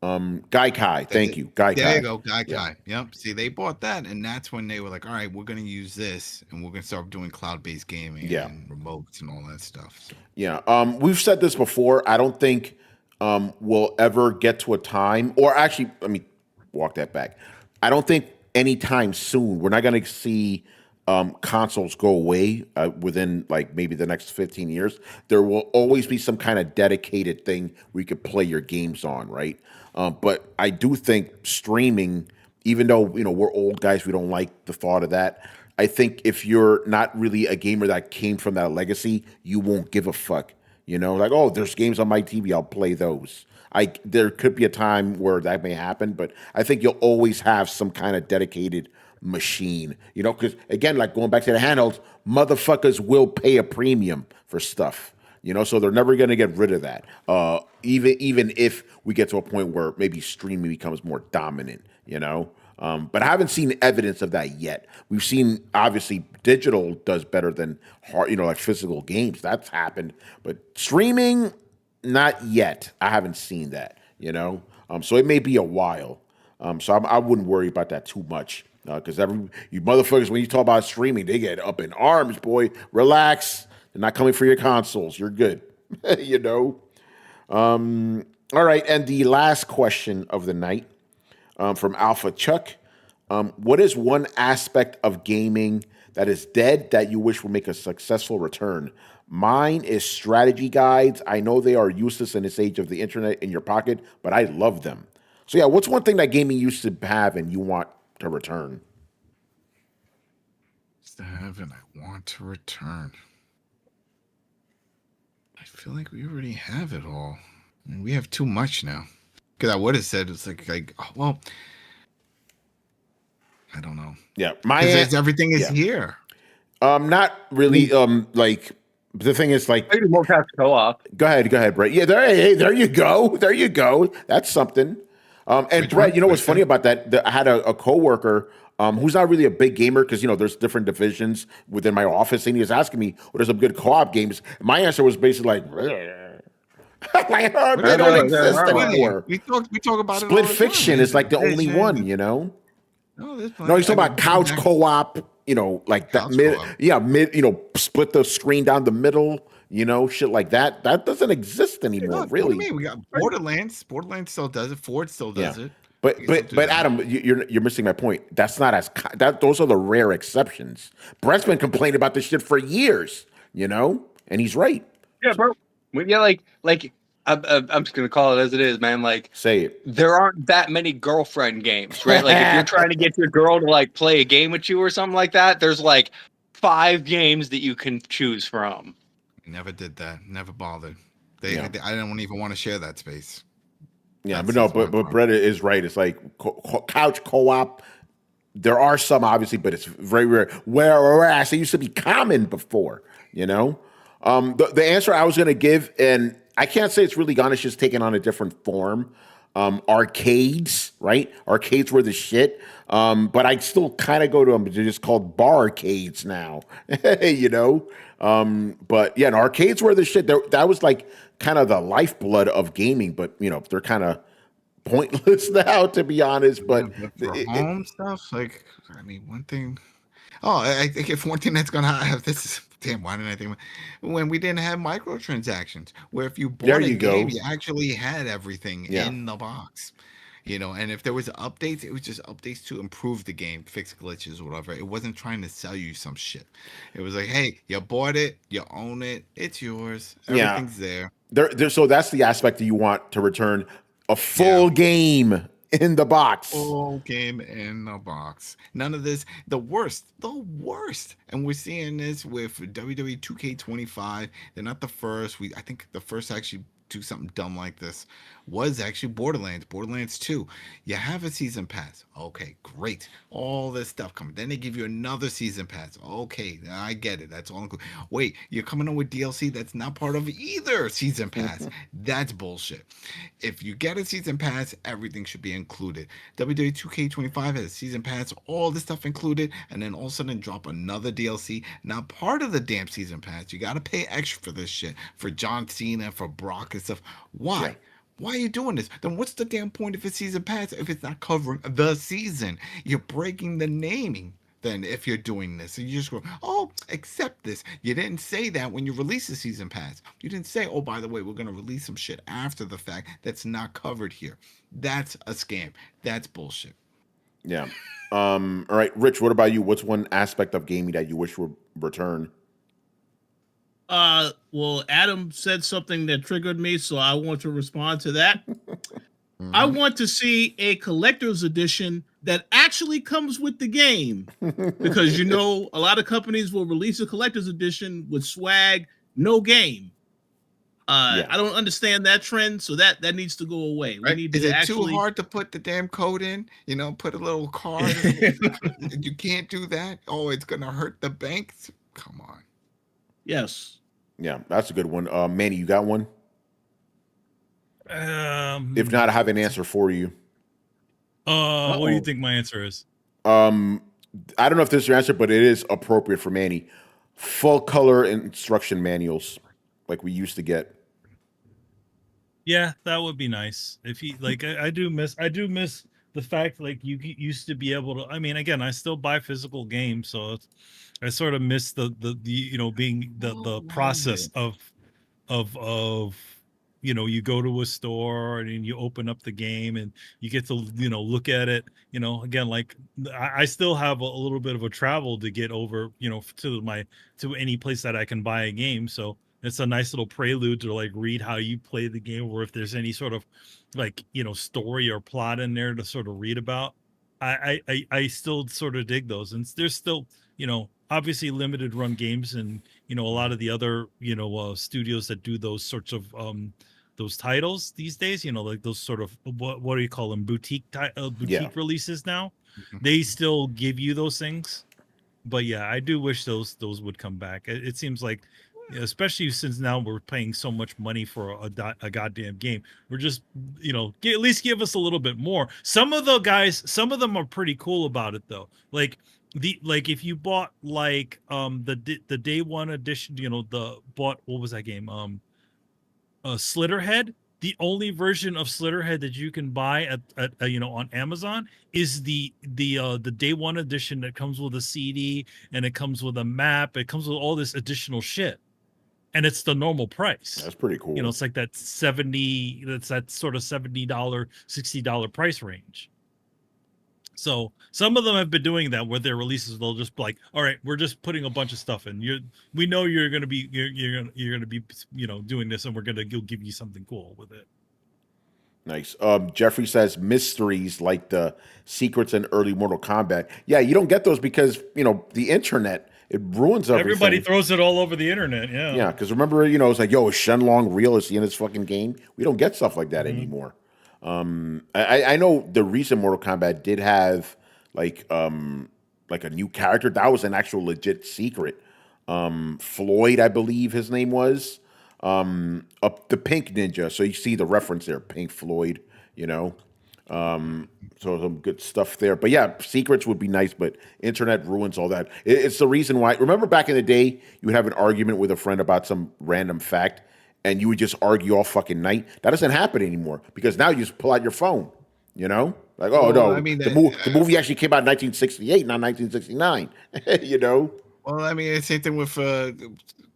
Gaikai. Thank you. Gaikai. There you go. Gaikai. Yep. See, they bought that, and that's when they were like, all right, we're going to use this, and we're going to start doing cloud-based gaming and remotes and all that stuff. So. Yeah. We've said this before. I don't think we'll ever get to a time, or actually, let me walk that back. I don't think anytime soon we're not going to see consoles go away within like maybe the next 15 years, there will always be some kind of dedicated thing where you could play your games on, right? But I do think streaming, even though we're old guys, we don't like the thought of that. I think if you're not really a gamer that came from that legacy, you won't give a fuck. Like, oh, there's games on my TV, I'll play those. There could be a time where that may happen, but I think you'll always have some kind of dedicated machine, because again, like going back to the handhelds, motherfuckers will pay a premium for stuff, so they're never going to get rid of that. Even if we get to a point where maybe streaming becomes more dominant, but I haven't seen evidence of that yet. We've seen obviously digital does better than hard, like physical games. That's happened, but streaming, not yet. I haven't seen that, so it may be a while. So I wouldn't worry about that too much. Because you motherfuckers, when you talk about streaming, they get up in arms, boy. Relax. They're not coming for your consoles. You're good. All right. And the last question of the night from Alpha Chuck. What is one aspect of gaming that is dead that you wish would make a successful return? Mine is strategy guides. I know they are useless in this age of the internet in your pocket, but I love them. So yeah, what's one thing that gaming used to have and you want to return? To have and I want to return. I feel like we already have it all. I mean, we have too much now. Because I would have said it's like, oh, well, I don't know. Yeah, everything is here. Not really. Like the thing is, like, maybe more couch co-op. Go ahead, Brett. Yeah, there you go. That's something. And Brett, what's funny about that? I had a coworker who's not really a big gamer because there's different divisions within my office, and he was asking me, "What are some good co-op games?" My answer was basically like, "Like they don't exist anymore." We talk about Split Fiction is like the only one, No, he's talking about couch co-op. Like that split the screen down the middle. Shit like that. That doesn't exist anymore, really. What do you mean? We got Borderlands. Borderlands still does it. Ford still does it. But Adam, you're missing my point. That's not those are the rare exceptions. Brett's been complaining about this shit for years, and he's right. Yeah, bro. Yeah, like I'm just gonna call it as it is, man. Like, say it. There aren't that many girlfriend games, right? Like, if you're trying to get your girl to like play a game with you or something like that, there's like 5 games that you can choose from. Never did that. Never bothered. I didn't even want to share that space. Yeah, but Brett is right. It's like couch co-op. There are some, obviously, but it's very rare. Whereas it used to be common before, The answer I was going to give, and I can't say it's really gone. It's just taken on a different form. Arcades, right? Arcades were the shit. But I still kind of go to them. They're just called bar arcades now, But yeah, and arcades were the shit. That was like kind of the lifeblood of gaming. But they're kind of pointless now, to be honest. But for home stuff, like one thing. Oh, I think if one thing that's gonna have this. Damn, why didn't I think when we didn't have microtransactions, where if you bought a game, you actually had everything in the box, and if there was updates, it was just updates to improve the game, fix glitches, whatever. It wasn't trying to sell you some shit. It was like, hey, you bought it, you own it, it's yours, everything's there. So that's the aspect that you want to return, a full game in the box. Full game in the box. None of this. The worst. And we're seeing this with WWE 2K25. They're not the first. I think the first actually do something dumb like this was actually Borderlands 2. You have a season pass. Okay, great. All this stuff coming. Then they give you another season pass. Okay, I get it. That's all included. Wait, you're coming on with DLC that's not part of either season pass. That's bullshit. If you get a season pass, everything should be included. WWE 2K25 has a season pass, all this stuff included, and then all of a sudden drop another DLC, not part of the damn season pass. You got to pay extra for this shit, for John Cena, for Brock and stuff. Why? Yeah. Why are you doing this? Then what's the damn point if it's season pass if it's not covering the season? You're breaking the naming. Then if you're doing this, and you just go, oh, accept this. You didn't say that when you release the season pass. You didn't say, oh, by the way, we're going to release some shit after the fact that's not covered here. That's a scam. That's bullshit. Yeah. All right, Rich. What about you? What's one aspect of gaming that you wish would return? Well, Adam said something that triggered me, so I want to respond to that. I Mhm. want to see a collector's edition that actually comes with the game, because a lot of companies will release a collector's edition with swag, no game. Yeah. I don't understand that trend, so that needs to go away. We Right? need Is to it too actually hard to put the damn code in? Put a little card. You can't do that. Oh, it's gonna hurt the banks. Come on. yes. Yeah, that's a good one. Manny, you got one? If not, I have an answer for you. What do you think my answer is? I don't know if this is your answer, but it is appropriate for Manny. Full color instruction manuals, like we used to get. Yeah, that would be nice. If he like, I do miss the fact like you used to be able to. I mean, again, I still buy physical games, so I sort of miss the being the What process was of you go to a store and you open up the game and you get to look at it. Again, like I still have a little bit of a travel to get over to any place that I can buy a game, so it's a nice little prelude to like read how you play the game, or if there's any sort of like story or plot in there to sort of read about. I still sort of dig those, and there's still obviously limited run games, and a lot of the other studios that do those sorts of those titles these days, like those sort of what do you call them, boutique Yeah. releases now. Mhm. They still give you those things, but yeah, I do wish those would come back. It seems like, especially since now we're paying so much money for a goddamn game, we're just at least give us a little bit more. Some of them are pretty cool about it though. Like if you bought like the day one edition, what was that game? Slitterhead. The only version of Slitterhead that you can buy at on Amazon is the day one edition that comes with a CD, and it comes with a map. It comes with all this additional shit, and it's the normal price. That's pretty cool. It's like that sort of $70, $60 price range. So some of them have been doing that with their releases. They'll just be like, all right, we're just putting a bunch of stuff in. We know you're gonna be doing this, and we'll give you something cool with it. Nice. Jeffrey says mysteries like the secrets in early Mortal Kombat. Yeah, you don't get those because the internet, it ruins everything. Everybody throws it all over the internet. Yeah. Yeah, because remember, it's like, yo, is Shenlong real? Is he in this fucking game? We don't get stuff like that anymore. I know the recent Mortal Kombat did have like a new character that was an actual legit secret. Floyd, I believe his name was, the Pink Ninja. So you see the reference there, Pink Floyd. So some good stuff there. But yeah, secrets would be nice, but internet ruins all that. It's the reason why. Remember back in the day, you would have an argument with a friend about some random fact, and you would just argue all fucking night. That doesn't happen anymore because now you just pull out your phone, Like, oh, Well, no, I mean, the movie actually came out in 1968, not 1969, Well, I mean, the same thing with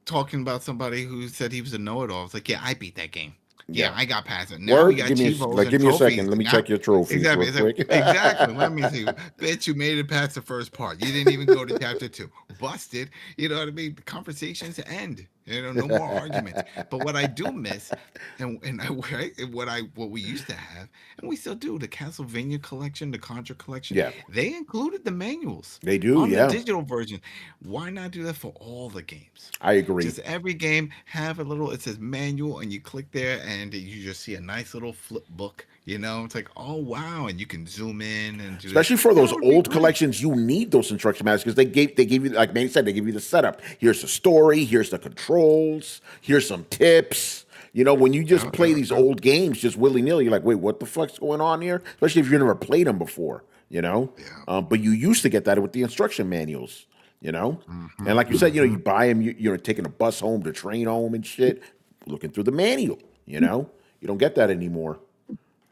talking about somebody who said he was a know-it-all. It's like, yeah, I beat that game. Yeah, I got past it. Now we got give me a trophies. second. Let me check your trophies Exactly. real quick. Exactly. Let me see. Bet you made it past the first part. You didn't even go to chapter 2. Busted. You know what I mean? The conversations end. No more arguments. But what I do miss, what we used to have, and we still do, the Castlevania collection, the Contra collection. Yeah. They included the manuals. They do, on yeah. the digital version. Why not do that for all the games? I agree. Just every game have a little. It says manual, and you click there, and you just see a nice little flip book. It's like, oh wow, and you can zoom in and do especially that. for those That would be old great. collections. You need those instruction manuals because they give you, like Manny said, they give you the setup. Here's the story. Here's the controls. Here's some tips. When you just play these old games just willy nilly, you're like, wait, what the fuck's going on here? Especially if you've never played them before. But you used to get that with the instruction manuals. And like you said, you buy them. You're taking a bus home, the train home, and shit. Looking through the manual. You don't get that anymore.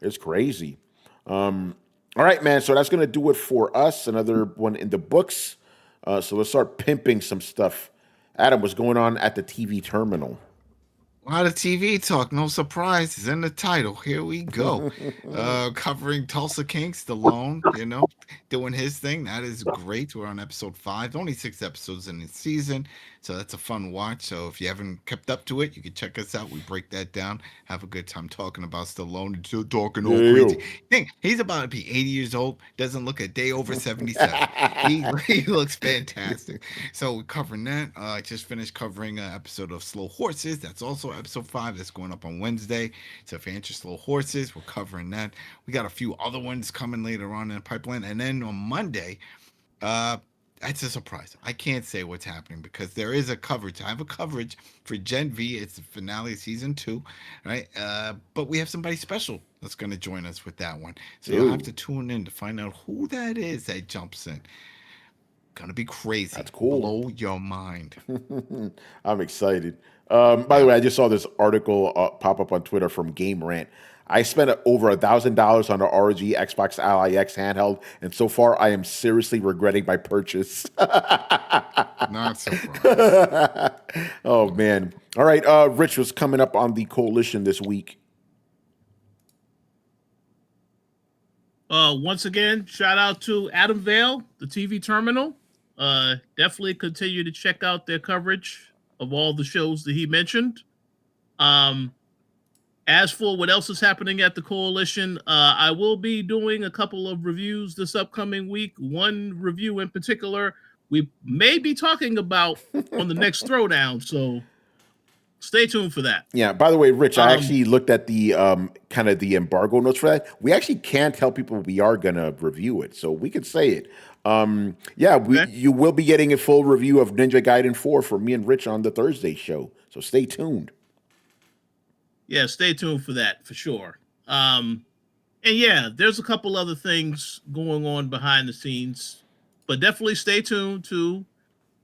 It's crazy. All right, man. So that's going to do it for us. Another one in the books. So let's start pimping some stuff. Adam, what's going on at the TV terminal? A lot of TV talk, no surprise. It's in the title. Here we go. Covering Tulsa King, Stallone, doing his thing. That is great. We're on episode 5. Only 6 episodes in the season. So that's a fun watch. So if you haven't kept up to it, you can check us out. We break that down. Have a good time talking about Stallone and still talking all crazy. He's about to be 80 years old. Doesn't look a day over 77. He looks fantastic. So we're covering that. I just finished covering an episode of Slow Horses. That's also episode 5. That's going up on Wednesday. So if you're interested in Slow Horses, we're covering that. We got a few other ones coming later on in the pipeline. And then on Monday, that's a surprise. I can't say what's happening because there is a coverage. I have a coverage for Gen V. It's the finale of season 2, right? But we have somebody special that's going to join us with that one. So you'll have to tune in to find out who that is that jumps in. Gonna be crazy. That's cool. Blow your mind. I'm excited. By the way, I just saw this article pop up on Twitter from Game Rant. I spent over $1,000 on the ROG Xbox Ally X handheld, and so far I am seriously regretting my purchase. Not surprised. Oh, man. All right. Rich was coming up on the Coalition this week. Once again, shout out to Adam Vale, the TV Terminal. Definitely continue to check out their coverage of all the shows that he mentioned. As for what else is happening at the Coalition, I will be doing a couple of reviews this upcoming week. One review in particular, we may be talking about on the next Throwdown, so stay tuned for that. Yeah, by the way, Rich, I actually looked at the kind of the embargo notes for that. We actually can't tell people we are going to review it, so we could say it. You will be getting a full review of Ninja Gaiden 4 from me and Rich on the Thursday show, so stay tuned. Yeah, stay tuned for that, for sure. And yeah, there's a couple other things going on behind the scenes, but definitely stay tuned to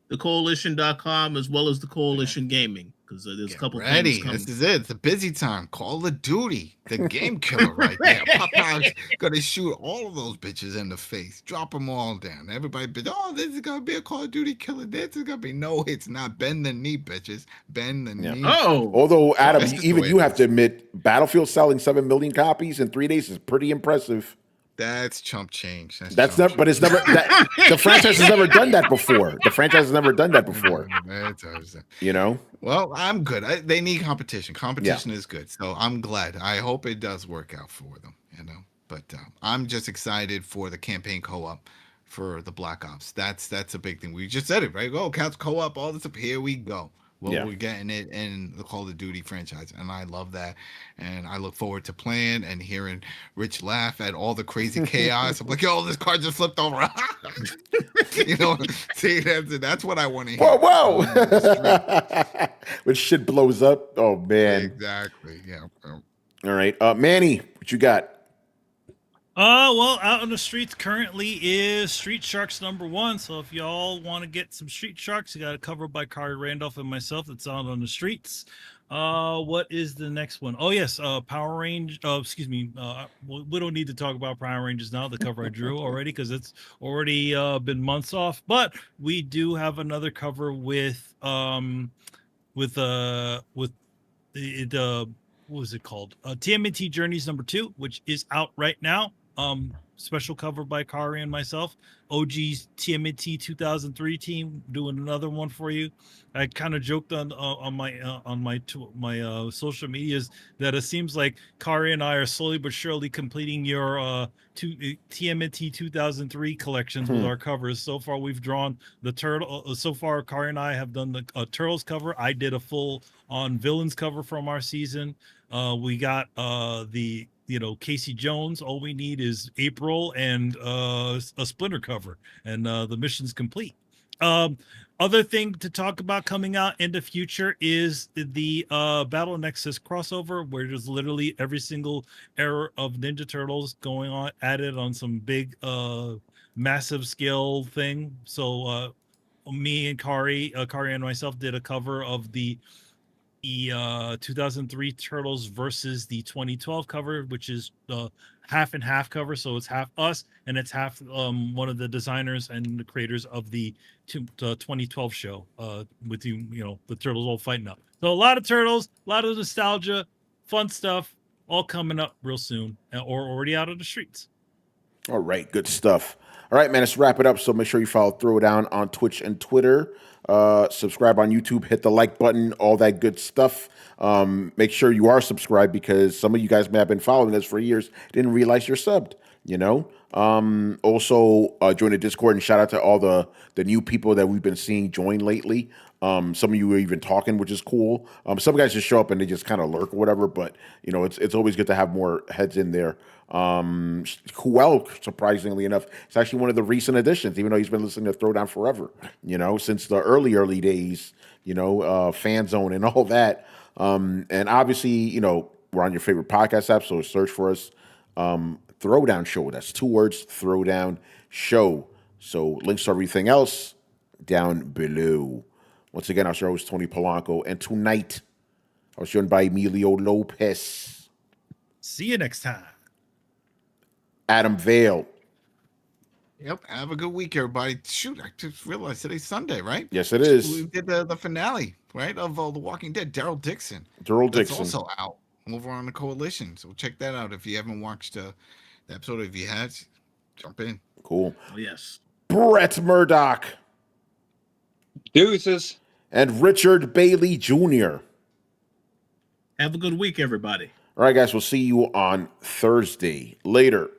thecoalition.com as well as the Coalition Gaming, because there's a couple things coming. This is it. It's a busy time. Call of Duty, the game killer right there. Pop-Out's gonna shoot all of those bitches in the face, drop them all down. Everybody, this is gonna be a Call of Duty killer. This is gonna be it's not. Bend the knee, bitches. Bend the knee. Oh, although Adam, even you have to admit, Battlefield selling 7 million copies in 3 days is pretty impressive. That's chump change. That's never, but it's never. The franchise has never done that before. You know. Well, I'm good. They need competition. Competition is good, so I'm glad. I hope it does work out for them. But I'm just excited for the campaign co-op for the Black Ops. That's a big thing. We just said it, right? Go couch co-op, all this up. Here we go. Well, we're getting it in the Call of Duty franchise, and I love that. And I look forward to playing and hearing Rich laugh at all the crazy chaos. I'm like, yo, this car just flipped over. See, that's what I want to hear. Whoa! When shit blows up, oh man. Exactly. Yeah. All right, Manny, what you got? Well, out on the streets currently is Street Sharks #1. So if y'all want to get some Street Sharks, you got it covered by Kari Randolph and myself. That's out on the streets. What is the next one? Oh yes, Power Rangers. We don't need to talk about Power Rangers now. The cover I drew already because it's already been months off. But we do have another cover with what was it called? TMNT Journeys #2, which is out right now. Special cover by Kari and myself. OG's TMNT 2003 team doing another one for you. I kind of joked on my social medias that it seems like Kari and I are slowly but surely completing your TMNT 2003 collections with our covers. So far, we've drawn the turtle. So far, Kari and I have done the Turtles cover. I did a full on Villains cover from our season. We got the Casey Jones. All we need is April and a Splinter cover, and the mission's complete. Other thing to talk about coming out in the future is the Battle Nexus crossover, where there's literally every single era of Ninja Turtles going on added on some big massive scale thing. So me and Kari and myself did a cover of the 2003 Turtles versus the 2012 cover, which is half and half cover. So it's half us and it's half one of the designers and the creators of the 2012 show with the Turtles all fighting up. So a lot of turtles, a lot of nostalgia, fun stuff, all coming up real soon, or already out of the streets. All right, good stuff. All right, man, let's wrap it up. So make sure you follow Throwdown on Twitch and Twitter. Subscribe on YouTube, hit the like button, all that good stuff. Make sure you are subscribed because some of you guys may have been following us for years, didn't realize you're subbed, you know? Also, join the Discord and shout out to all the new people that we've been seeing join lately. Some of you are even talking, which is cool. Some guys just show up and they just kind of lurk or whatever, but you know, it's always good to have more heads in there. Well, surprisingly enough, it's actually one of the recent additions, even though he's been listening to Throwdown forever, you know, since the early days, you know, Fan Zone and all that. And obviously, you know, we're on your favorite podcast app, so search for us. Throwdown Show. That's 2 words, Throwdown Show. So links to everything else down below. Once again, our show is Tony Polanco, and tonight I was joined by Emilio Lopez, See you next time. Adam Vale. Yep. Have a good week, everybody. Shoot, I just realized today's Sunday, right? Yes, it is. We did the finale, right, of The Walking Dead. Daryl Dixon. Daryl That's Dixon. also out over on the Coalition. So check that out if you haven't watched the episode. If you had, jump in. Cool. Oh, yes. Brett Murdoch Deuces. and Richard Bailey Jr. Have a good week, everybody. All right, guys, we'll see you on Thursday. Later.